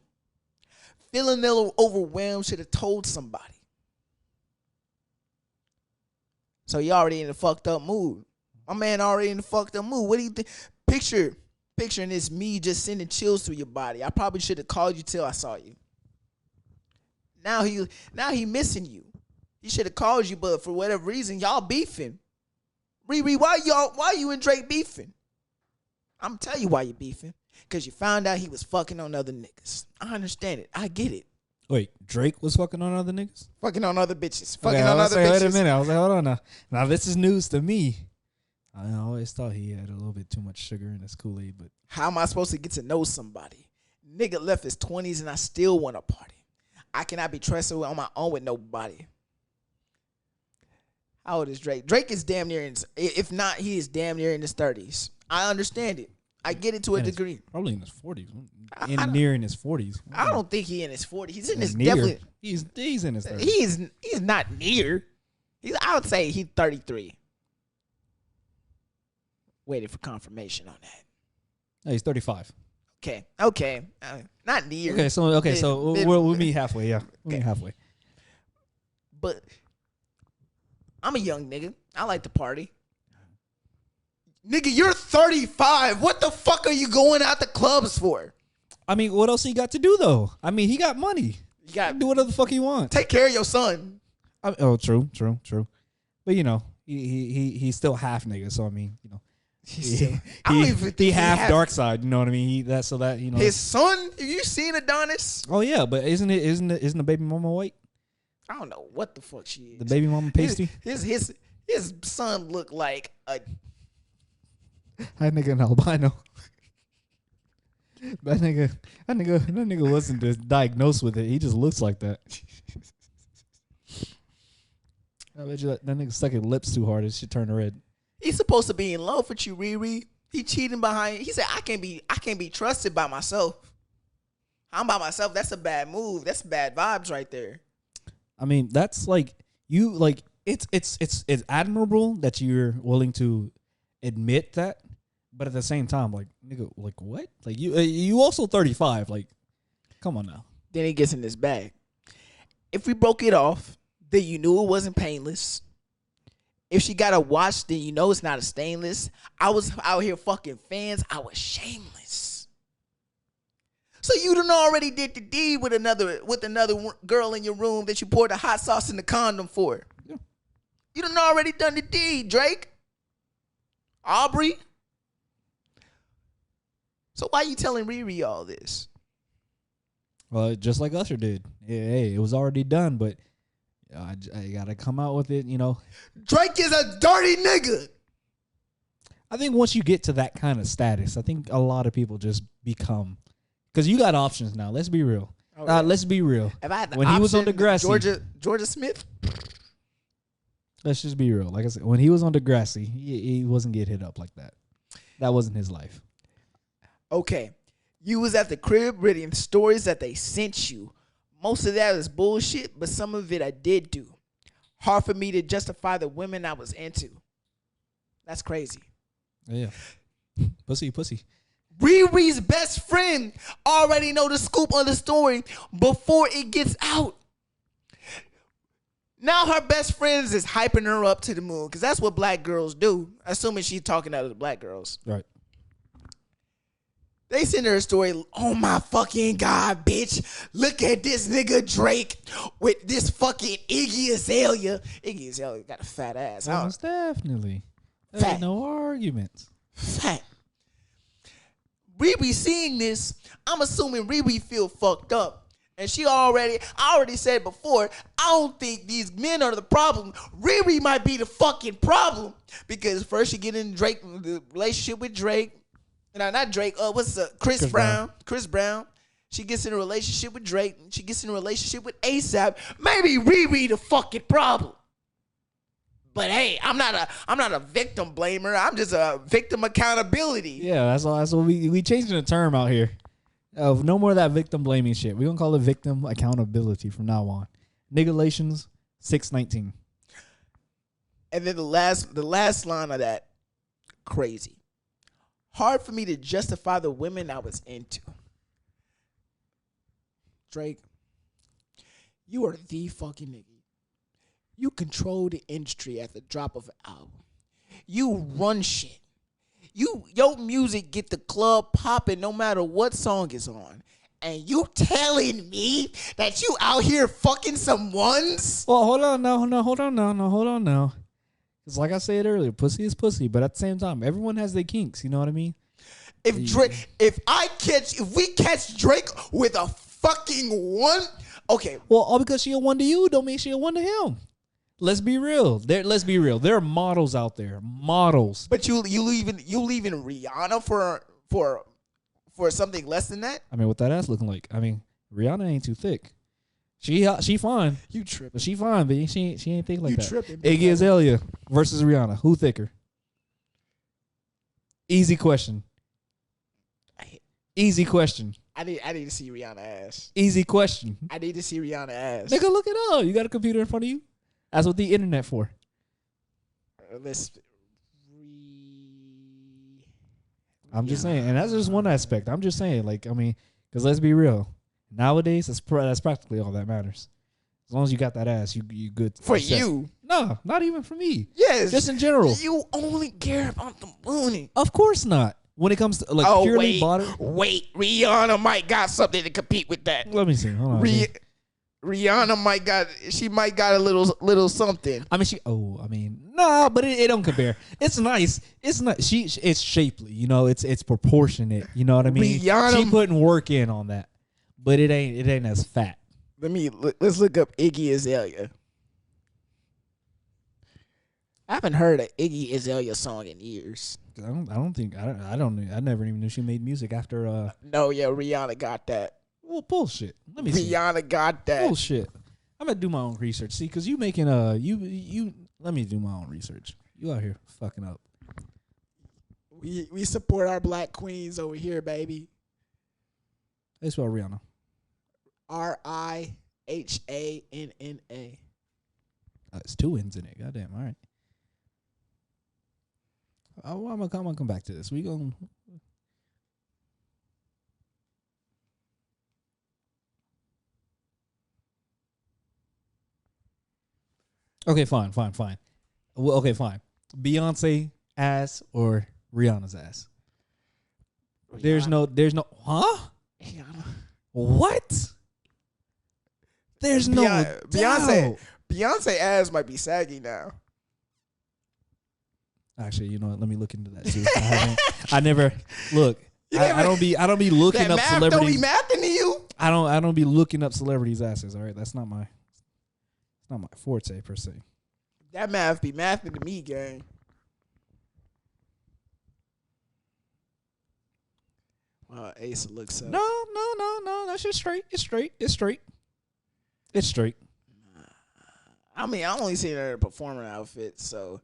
Feeling a little overwhelmed, should have told somebody. So you already in the fucked up mood. My man already in the fucked up mood. What do you think? Picturing this me just sending chills through your body. I probably should have called you till I saw you. Now he missing you. He should have called you, but for whatever reason, y'all beefing. Riri, why you and Drake beefing? I'm tell you why you beefing. Because you found out he was fucking on other niggas. I understand it. I get it. Wait, Drake was fucking on other niggas? Fucking on other bitches. Okay, Fucking on other bitches. Wait a minute. I was like, hold on now. Now, this is news to me. I always thought he had a little bit too much sugar in his Kool-Aid, but how am I supposed to get to know somebody? Nigga left his 20s and I still want to party. I cannot be trusted on my own with nobody. How old is Drake? Drake is damn near if not, he is damn near in his 30s. I understand it. I get it to a degree. Probably in his 40s. Near in his 40s. I don't think he in his 40s. He's in his near. definitely. He's in his 30s. He's not near. I would say he's 33. Waiting for confirmation on that. No, he's 35. Okay. Not near. So we'll meet halfway. Yeah, we'll meet halfway. But I'm a young nigga. I like to party. Nigga, you're 35. What the fuck are you going out the clubs for? I mean, what else he got to do though? I mean, he got money. You got to do whatever the fuck he wants. Take care of your son. True. But you know, he's still half nigga. So I mean, you know, he half dark side. You know what I mean? His son. Have you seen Adonis? Oh yeah, but isn't the baby mama white? I don't know what the fuck she is. The baby mama pasty. His son looked like a. That nigga an albino. That nigga wasn't just diagnosed with it. He just looks like that. I bet you that nigga stuck his lips too hard. It should turn red. He's supposed to be in love with you, Riri. He cheating behind. He said, I can't be trusted by myself. I'm by myself. That's a bad move. That's bad vibes right there. I mean, that's like you like it's admirable that you're willing to admit that, but at the same time, like nigga, like what? Like you also 35. Like, come on now. Then he gets in this bag. If we broke it off, then you knew it wasn't painless. If she got a watch, then you know it's not a stainless. I was out here fucking fans. I was shameless. So you done already did the deed with another girl in your room that you poured the hot sauce in the condom for. Yeah. You done already done the deed, Drake. Aubrey. So why you telling Riri all this? Well, just like Usher did. Hey, it was already done, but I gotta come out with it, you know. Drake is a dirty nigga. I think once you get to that kind of status, I think a lot of people just become, because you got options now. Let's be real. Let's be real. If I had the when option, he was on Degrassi, Georgia Smith. Let's just be real. Like I said, when he was on Degrassi, he wasn't getting hit up like that. That wasn't his life. Okay, you was at the crib reading stories that they sent you. Most of that is bullshit, but some of it I did do. Hard for me to justify the women I was into. That's crazy. Yeah. Pussy. Riri's best friend already know the scoop on the story before it gets out. Now her best friends is hyping her up to the moon because that's what black girls do, assuming she's talking out of the black girls. Right. They send her a story. Oh my fucking God, bitch. Look at this nigga Drake with this fucking Iggy Azalea. Iggy Azalea got a fat ass. Most definitely. There's no arguments. Fat. Riri seeing this, I'm assuming Riri feel fucked up. And I already said before, I don't think these men are the problem. Riri might be the fucking problem. Because first she get in the relationship with Drake. No, not Drake. Chris Brown. Chris Brown. She gets in a relationship with Drake. She gets in a relationship with ASAP. Maybe Riri the fucking problem. But hey, I'm not a victim blamer. I'm just a victim accountability. Yeah, that's all. That's what we changing the term out here. No more of that victim blaming shit. We're gonna call it victim accountability from now on. Nigalations 619. And then the last line of that, crazy. Hard for me to justify the women I was into. Drake, you are the fucking nigga. You control the industry at the drop of an album. You run shit. Your music get the club popping no matter what song is on. And you telling me that you out here fucking some ones? Well, hold on now. Because like I said earlier, pussy is pussy. But at the same time, everyone has their kinks. You know what I mean? If we catch Drake with a fucking one, okay. Well, all because she a one to you don't mean she a one to him. Let's be real. Let's be real. There are models out there. Models. But you leaving Rihanna for something less than that? I mean, what that ass looking like? I mean, Rihanna ain't too thick. She fine. You tripping? But she fine, but she ain't thick like you that. Tripping? Iggy Azalea versus Rihanna. Who thicker? Easy question. Easy question. I need to see Rihanna ass. Easy question. I need to see Rihanna ass. Nigga, look it up. You got a computer in front of you? That's what the internet for. I'm just saying, and that's just one aspect. I'm just saying, like, I mean, because let's be real. Nowadays, that's practically all that matters. As long as you got that ass, you good. For you? No, not even for me. Yes. Just in general. You only care about the money. Of course not. When it comes to, like, purely body. Wait, Rihanna might got something to compete with that. Let me see. Hold on. Rihanna might got a little something. I mean, nah, but it don't compare. It's nice. It's not. It's shapely. You know, it's proportionate. You know what I mean? Rihanna, she putting work in on that, but it ain't as fat. Let's look up Iggy Azalea. I haven't heard an Iggy Azalea song in years. I never even knew she made music after. No, yeah, Rihanna got that. Well, bullshit. Let me see. Rihanna got that. Bullshit. I'm gonna do my own research. See, because you making you. Let me do my own research. You out here fucking up. We support our black queens over here, baby. They spell Rihanna. Rihanna. It's two N's in it. Goddamn. All right. I'm gonna come back to this. We gonna. Okay, fine. Well, okay, fine. Beyonce ass or Rihanna's ass? Rihanna. There's no, huh? Rihanna. What? There's no doubt. Beyonce ass might be saggy now. Actually, you know what? Let me look into that too. I never look. I don't be looking up celebrities. Don't be mathing to you. I don't be looking up celebrities' asses. All right, that's not my forte per se. That math be mathing to me, gang. Ace looks up. No. That's just straight. It's straight. I mean, I only seen her in a performing outfit, so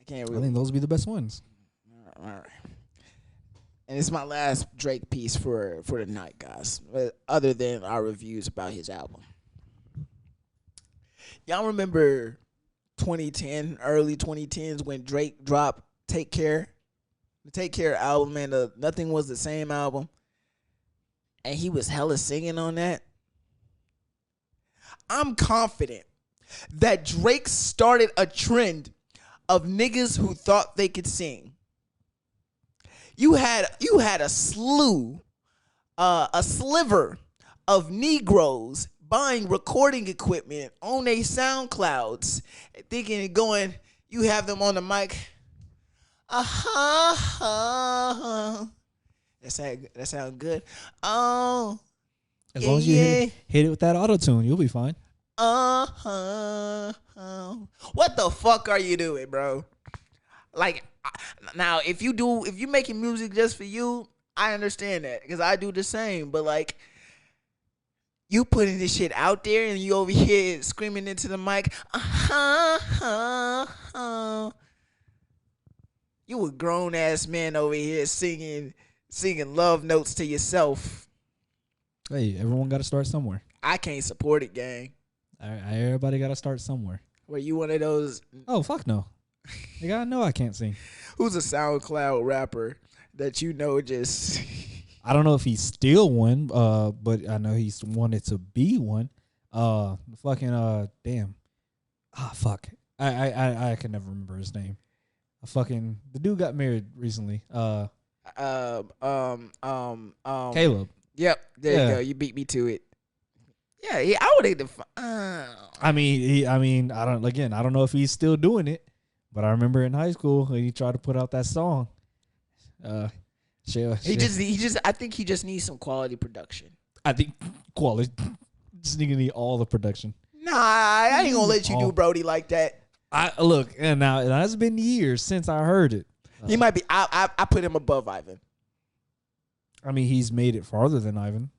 I can't really. I think those would be the best ones. All right. And it's my last Drake piece for the night, guys. Other than our reviews about his album. Y'all remember 2010, early 2010s when Drake dropped Take Care? The Take Care album and the Nothing Was the Same album. And he was hella singing on that. I'm confident that Drake started a trend of niggas who thought they could sing. You had a slew, a sliver of Negroes buying recording equipment on their SoundClouds, thinking and going, you have them on the mic. That sound good. Oh, As long as you hit it with that auto tune, you'll be fine. What the fuck are you doing, bro? Like, now if you making music just for you, I understand that because I do the same. But like, you putting this shit out there and you over here screaming into the mic, you a grown ass man over here singing love notes to yourself. Hey, everyone got to start somewhere. I can't support it, gang. Everybody got to start somewhere. Were you one of those? Oh, fuck no. You gotta know I can't sing. Who's a SoundCloud rapper that you know just... I don't know if he's still one, but I know he's wanted to be one. Damn. Ah, fuck. I can never remember his name. The dude got married recently. Caleb. Yep, there you go. You beat me to it. Yeah, I would have. I don't know if he's still doing it, but I remember in high school he tried to put out that song. I think he just needs some quality production. I think quality. This nigga need all the production. Nah, I ain't gonna let you do Brody like that. And now it has been years since I heard it. He might be. I put him above Ivan. I mean, he's made it farther than Ivan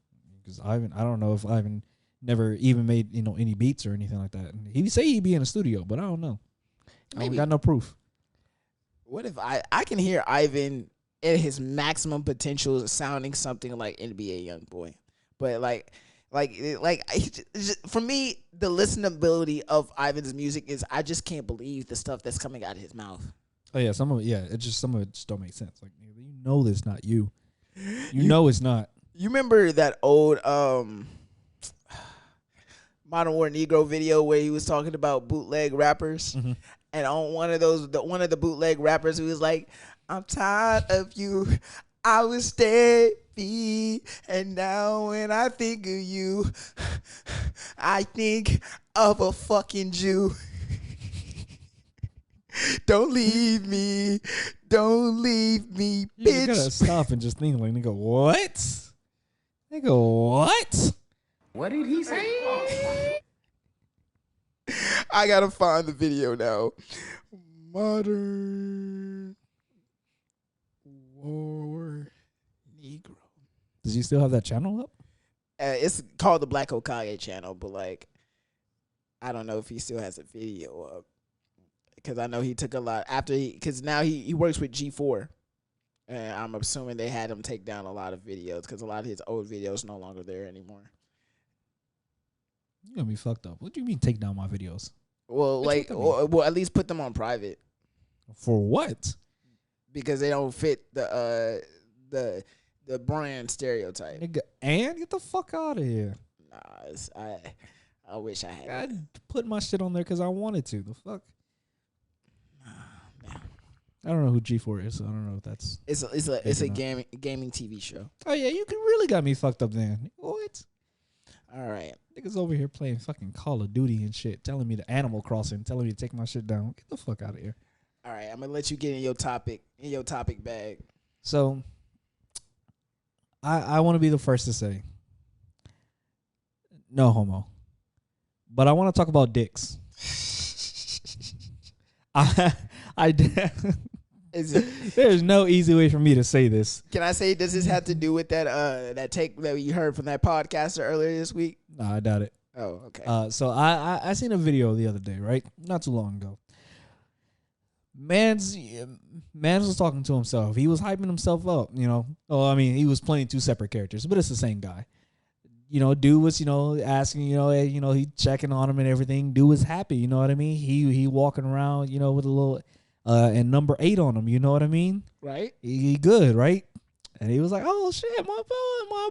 because Ivan. I don't know if Ivan never even made any beats or anything like that. He say he'd be in a studio, but I don't know. Maybe. I got no proof. What if I can hear Ivan at his maximum potential sounding something like NBA Youngboy, but like for me, the listenability of Ivan's music is I just can't believe the stuff that's coming out of his mouth. Oh yeah, some of it just don't make sense. Like it's not you. You know it's not. You remember that old Modern War Negro video where he was talking about bootleg rappers, mm-hmm. and on one of the bootleg rappers who was like, "I'm tired of you. I was steady, and now when I think of you, I think of a fucking Jew." Don't leave me, bitch. You gotta stop and just think, like, nigga, what? Nigga, what? What did he say? I gotta find the video now. Modern War Negro. Does he still have that channel up? It's called the Black Okage channel, but like, I don't know if he still has a video up. Because I know he took a lot because now he works with G4, and I'm assuming they had him take down a lot of videos because a lot of his old videos no longer there anymore. You're gonna be fucked up. What do you mean take down my videos? Well, well, at least put them on private. For what? Because they don't fit the brand stereotype. Nigga, and get the fuck out of here. Nah, I wish I had. I put my shit on there because I wanted to. The fuck. I don't know who G4 is. So I don't know if that's. It's a gaming TV show. Oh yeah, you really got me fucked up then. What? All right, niggas over here playing fucking Call of Duty and shit, telling me the Animal Crossing, telling me to take my shit down. Get the fuck out of here. All right, I'm gonna let you get in your topic bag. So, I want to be the first to say, no homo, but I want to talk about dicks. There's no easy way for me to say this. Can I say, does this have to do with that take that you heard from that podcaster earlier this week? No, I doubt it. Oh, okay. So I seen a video the other day, right? Not too long ago. Mans was talking to himself. He was hyping himself up, he was playing two separate characters, but it's the same guy. Dude was, asking, he checking on him and everything. Dude was happy, you know what I mean? He walking around, with a little and number 8 on him, you know what I mean? Right. He good, right? And he was like, "Oh shit, my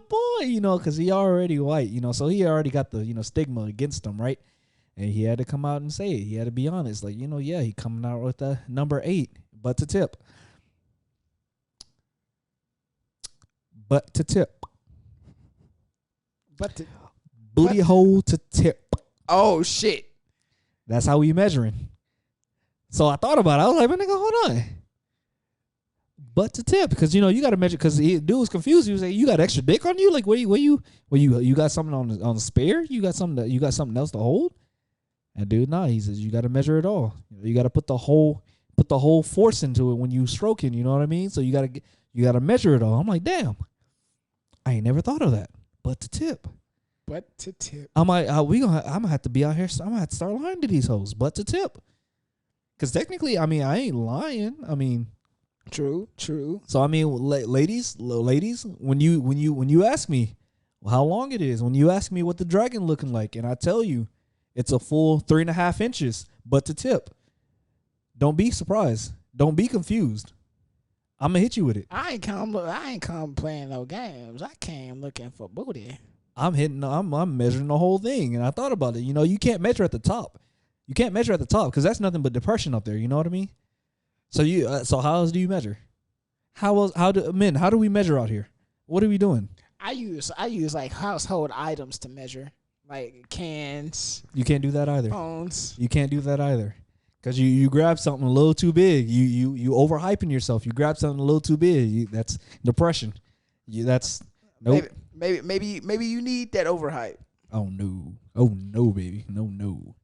boy," because he already white, so he already got the stigma against him, right? And he had to come out and say it. He had to be honest, like, yeah, he coming out with the number 8, butt to tip. Booty hole to tip. Oh shit. That's how we measuring. So I thought about it. I was like, "But nigga, hold on. butt to tip, because you got to measure. Because the dude was confused. He was like, "You got extra dick on you? Like, you got something on the spare? You got something else to hold?" And dude, nah, he says you got to measure it all. You got to put the whole force into it when you stroking. You know what I mean? So you got to measure it all. I'm like, damn, I ain't never thought of that. Butt to tip. Butt to tip. I'm like, I'm gonna have to be out here. I'm gonna have to start lying to these hoes. Butt to tip. Because technically, I mean, I ain't lying. I mean, true. So I mean, ladies, when you ask me how long it is, when you ask me what the dragon looking like, and I tell you it's a full 3.5 inches, butt to tip. Don't be surprised. Don't be confused. I'm gonna hit you with it. I ain't come playing no games. I came looking for booty. I'm measuring the whole thing, and I thought about it. You can't measure at the top. You can't measure at the top because that's nothing but depression up there. You know what I mean? So so how else do you measure? How do we measure out here? What are we doing? I use like household items to measure, like cans. You can't do that either. Phones. You can't do that either. Because you grab something a little too big. You overhyping yourself. You grab something a little too big. That's depression. That's nope. Maybe you need that overhype. Oh no, baby. No.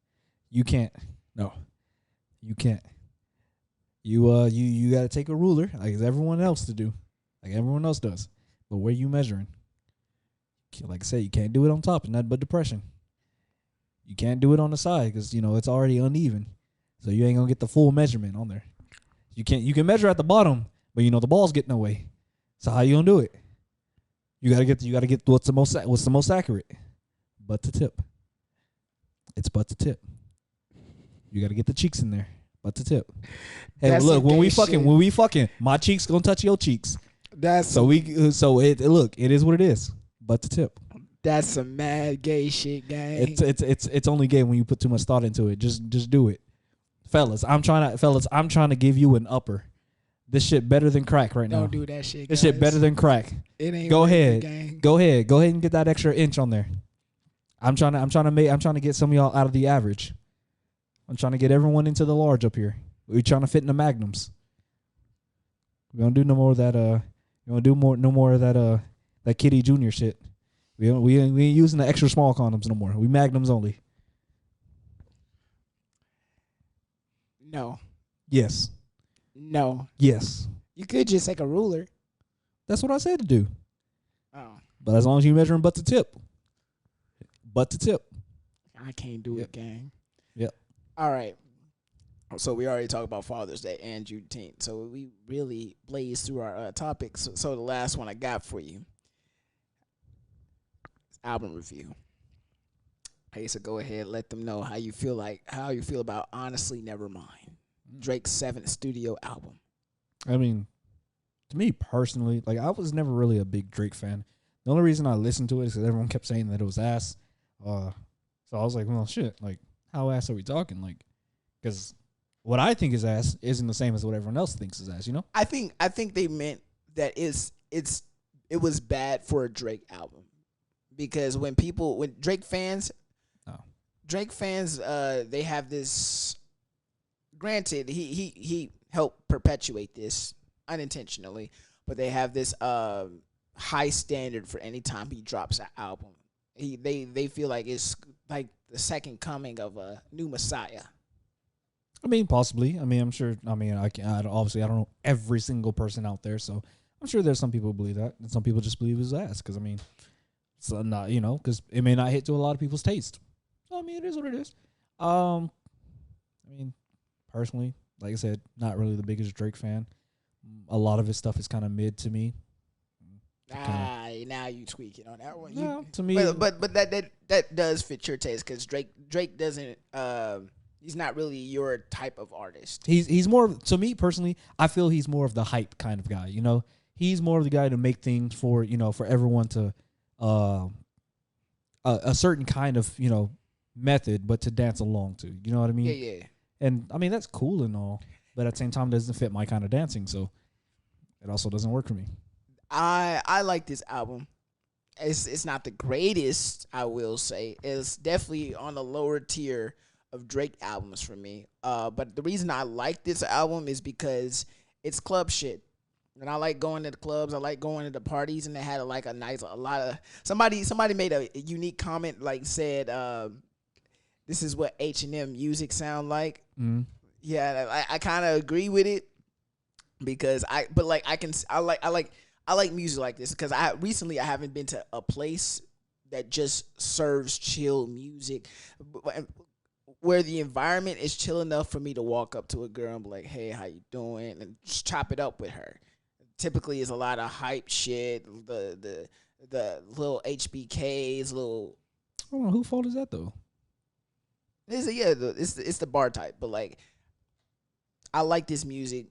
You can't. No. You can't. You gotta take a ruler like everyone else to do. Like everyone else does. But where you measuring? Like I said, you can't do it on top. Nothing but depression. You can't do it on the side because it's already uneven. So you ain't gonna get the full measurement on there. You can measure at the bottom, but the ball's getting away. So how you gonna do it? You gotta get what's the most accurate. Butt to tip. It's butt to tip. You gotta get the cheeks in there. Butt to tip. Hey, That's look, when we shit. fucking, my cheeks gonna touch your cheeks. It is what it is. Butt to tip. That's some mad gay shit, gang. It's only gay when you put too much thought into it. Just do it. Fellas, I'm trying to give you an upper. This shit better than crack right now. Don't do that shit, This guys. shit better than crack. It ain't Go worth ahead. it, gang. Go ahead and get that extra inch on there. I'm trying to get some of y'all out of the average. I'm trying to get everyone into the large up here. We're trying to fit in the magnums. We don't do no more of that that Kitty Junior shit. We ain't using the extra small condoms no more. We magnums only. No. Yes. No. Yes. You could just take a ruler. That's what I said to do. Oh. But as long as you're measuring butt to tip. Butt to tip. I can't do it, gang. Yep. All right. So we already talked about Father's Day and Juneteenth. So we really blazed through our topics. So the last one I got for you, album review. I used to go ahead and let them know how you feel about Honestly Nevermind, Drake's 7th studio album. I mean, to me personally, like I was never really a big Drake fan. The only reason I listened to it is because everyone kept saying that it was ass. So I was like, well, shit. Like, how ass are we talking? Like, because what I think is ass isn't the same as what everyone else thinks is ass. I think they meant that it was bad for a Drake album because when Drake fans, they have this. Granted, he helped perpetuate this unintentionally, but they have this high standard for any time he drops an album. They feel like it's like the second coming of a new Messiah. I mean, possibly. I mean, I'm sure. I mean, obviously I don't know every single person out there, so I'm sure there's some people who believe that, and some people just believe his ass. Because I mean, it's not, because it may not hit to a lot of people's taste. So I mean, it is what it is. I mean, personally, like I said, not really the biggest Drake fan. A lot of his stuff is kind of mid to me. Now you tweaking on that one. No, to me, but that does fit your taste because Drake doesn't. He's not really your type of artist. He's more, to me personally, I feel he's more of the hype kind of guy. He's more of the guy to make things for for everyone to a certain kind of method, but to dance along to. You know what I mean? Yeah. And I mean that's cool and all, but at the same time it doesn't fit my kind of dancing, so it also doesn't work for me. I like this album. It's not the greatest, I will say. It's definitely on the lower tier of Drake albums for me. But the reason I like this album is because it's club shit. And I like going to the clubs. I like going to the parties, and they had like a lot of somebody made a unique comment, like said, "This is what H&M music sound like." Mm. Yeah, I kind of agree with it because I like music like this because I haven't been to a place that just serves chill music, where the environment is chill enough for me to walk up to a girl and be like, "Hey, how you doing?" and just chop it up with her. Typically, it's a lot of hype shit. The little HBKs, little. Hold on, who fault is that though? It's the bar type, but like, I like this music,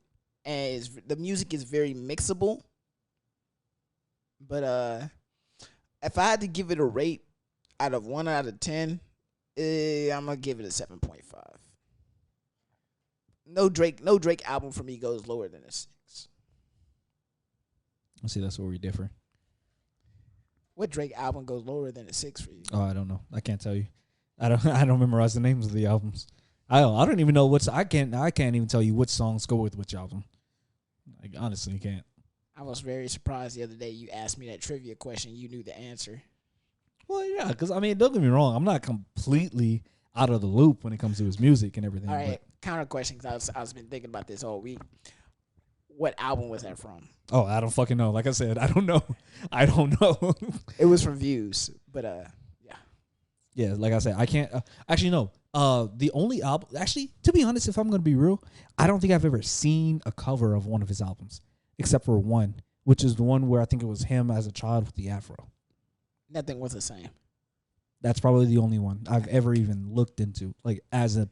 and the music is very mixable. But if I had to give it a rate out of 1 out of 10, I'm gonna give it a 7.5. No Drake album for me goes lower than a 6. I see. That's where we differ. What Drake album goes lower than a 6 for you? Oh, I don't know. I can't tell you. I don't memorize the names of the albums. I don't even know I can't even tell you which songs go with which album. Like, honestly, you can't. I was very surprised the other day you asked me that trivia question. You knew the answer. Well, yeah, because, I mean, don't get me wrong. I'm not completely out of the loop when it comes to his music and everything. All right, counter question, because I was been thinking about this all week. What album was that from? Oh, I don't fucking know. Like I said, I don't know. I don't know. It was from Views, but yeah. Yeah, like I said, I can't. Actually, no. The only album, actually, to be honest, if I'm going to be real, I don't think I've ever seen a cover of one of his albums, except for one, which is the one where I think it was him as a child with the afro. Nothing was the same. That's probably the only one I've ever even looked into, like, as a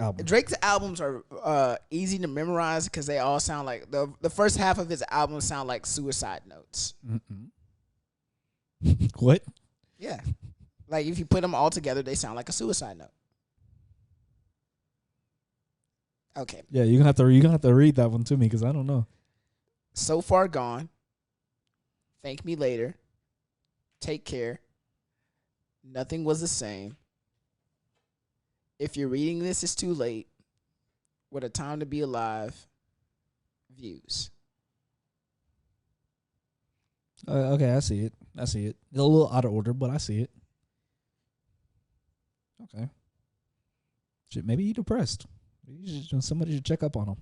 album. Drake's albums are easy to memorize because they all sound like the first half of his album sound like suicide notes. What? Yeah, like if you put them all together, they sound like a suicide note. Okay. Yeah, you're gonna have to read that one to me because I don't know. So Far Gone. Thank Me Later. Take Care. Nothing Was the Same. If You're Reading This, It's Too Late. What a Time to Be Alive. Views. Okay, I see it. It's a little out of order, but I see it. Okay. Shit, maybe you're depressed. Somebody should check up on him.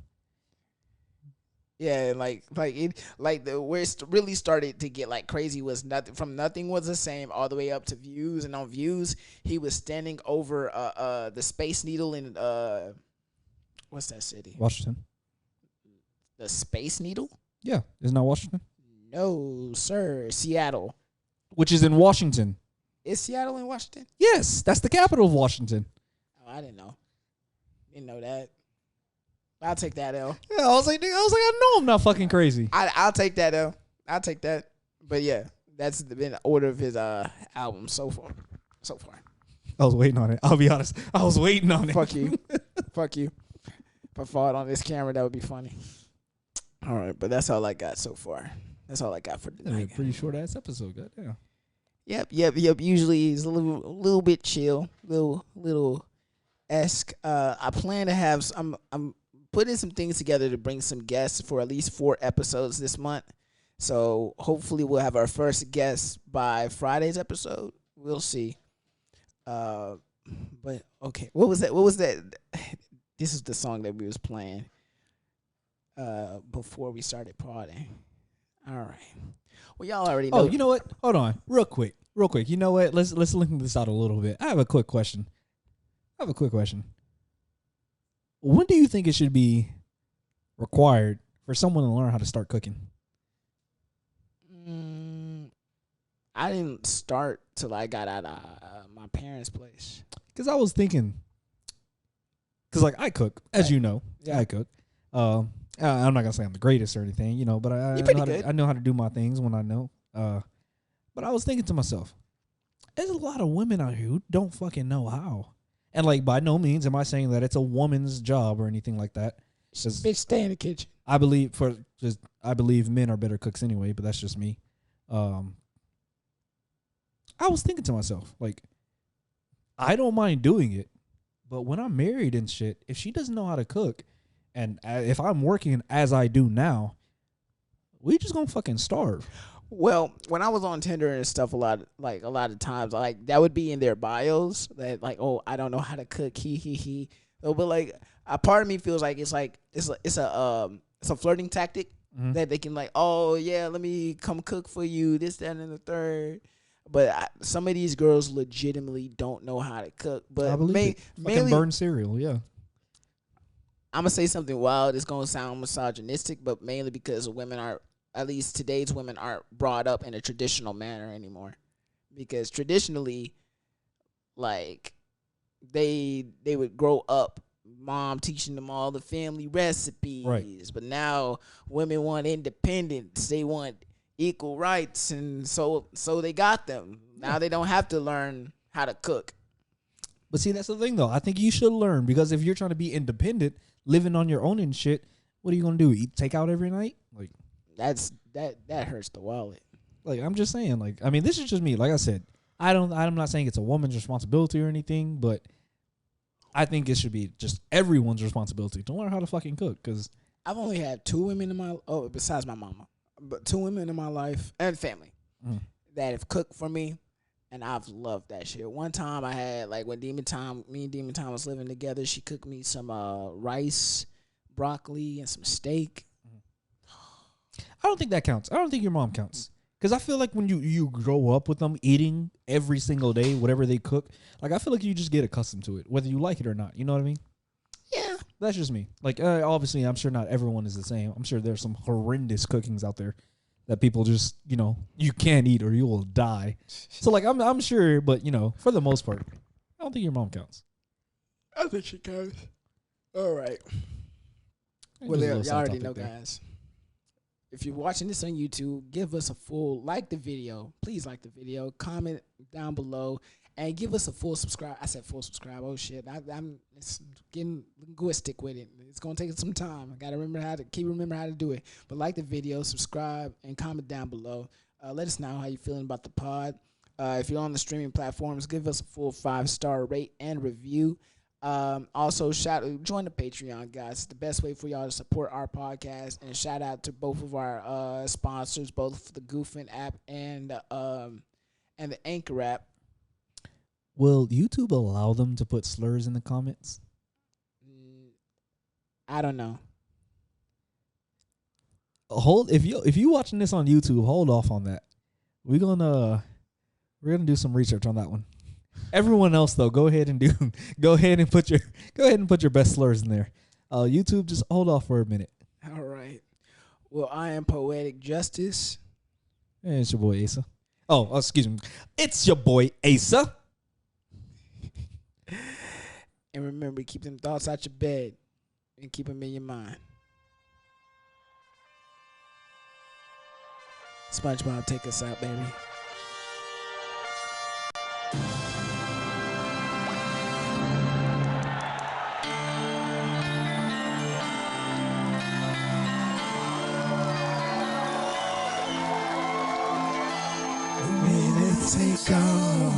Yeah, where it really started to get like crazy was Nothing Was the Same all the way up to Views, and on Views he was standing over the Space Needle in what's that city? Washington. The Space Needle? Yeah, isn't that Washington? No, sir, Seattle. Which is in Washington. Is Seattle in Washington? Yes, that's the capital of Washington. Oh, I didn't know. Didn't know that. I'll take that L. Yeah, I was like, I know I'm not fucking crazy. I'll take that L. I'll take that. But yeah, that's been the order of his albums so far. I was waiting on it. I'll be honest. I was waiting on it. Fuck you. Fuck you. If I fought on this camera, that would be funny. All right, but that's all I got so far. That's all I got for tonight. Pretty short ass episode, goddamn. Yep. Usually it's a little bit chill, little esque. I plan to have I'm putting some things together to bring some guests for at least 4 episodes this month. So hopefully we'll have our first guest by Friday's episode. We'll see. But okay, what was that? This is the song that we was playing before we started partying. All right. Well, y'all already know. Oh, you know what? Hold on, real quick. You know what? Let's link this out a little bit. I have a quick question. When do you think it should be required for someone to learn how to start cooking? I didn't start till I got out of my parents' place. Because I was thinking, like I cook, as you know. Yeah. I cook. I'm not gonna say I'm the greatest or anything, you know, but I know how to do my things when I know. But I was thinking to myself, there's a lot of women out here who don't fucking know how. And like, by no means am I saying that it's a woman's job or anything like that. Bitch, stay in the kitchen. I believe men are better cooks anyway, but that's just me. I was thinking to myself, like, I don't mind doing it, but when I'm married and shit, if she doesn't know how to cook, and if I'm working as I do now, we just gonna fucking starve. Well, when I was on Tinder and stuff, a lot of times, like that would be in their bios that like, oh, I don't know how to cook, he. So, but like, a part of me feels like it's a flirting tactic that they can like, oh yeah, let me come cook for you, this, that, and the third. But some of these girls legitimately don't know how to cook. But mainly burn cereal, yeah. I'm gonna say something wild. It's gonna sound misogynistic, but mainly because women are, at least today's women, aren't brought up in a traditional manner anymore. Because traditionally, like they would grow up, mom teaching them all the family recipes. Right. But now women want independence. They want equal rights, and so they got them. Now they don't have to learn how to cook. But see, that's the thing, though. I think you should learn, because if you're trying to be independent, living on your own and shit, what are you gonna do? Eat takeout every night? Like that hurts the wallet. Like, I'm just saying. Like, I mean, this is just me. Like I said, I'm not saying it's a woman's responsibility or anything, but I think it should be just everyone's responsibility to learn how to fucking cook. Because I've only had two women besides my mama, but two women in my life and family that have cooked for me, and I've loved that shit. One time I had, like, when me and Demon Time was living together, she cooked me some rice, broccoli, and some steak. I don't think that counts. I don't think your mom counts. Because I feel like when you grow up with them eating every single day, whatever they cook, like, I feel like you just get accustomed to it, whether you like it or not. You know what I mean? Yeah. That's just me. Like, obviously, I'm sure not everyone is the same. I'm sure there's some horrendous cookings out there that people just, you can't eat or you will die. So, like, I'm sure, but, for the most part, I don't think your mom counts. I think she counts. All right. Well, y'all already know, guys. If you're watching this on YouTube, give us a full like the video. Please like the video. Comment down below and give us a full subscribe. I said full subscribe. Oh shit! I'm getting linguistic with it. It's gonna take some time. I gotta remember how to do it. But like the video, subscribe, and comment down below. Let us know how you're feeling about the pod. If you're on the streaming platforms, give us a full 5-star rate and review. Also, join the Patreon, guys. It's the best way for y'all to support our podcast. And shout out to both of our sponsors, both the Goofin app and the Anchor app. Will YouTube allow them to put slurs in the comments? I don't know. If you watching this on YouTube, hold off on that. We're gonna do some research on that one. Everyone else, though, go ahead and put your best slurs in there. YouTube, just hold off for a minute. All right. Well, I am Poetic Justice. And it's your boy Asa. Oh, excuse me. It's your boy Asa. And remember, keep them thoughts out your bed and keep them in your mind. SpongeBob, take us out, baby. Take on.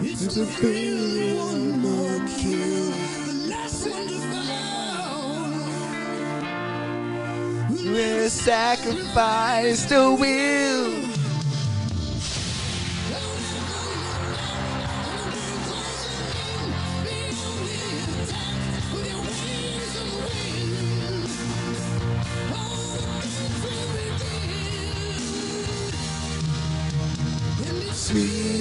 It's a feeling, one more kill, the last one to fall. We'll sacrifice the will. Sweet.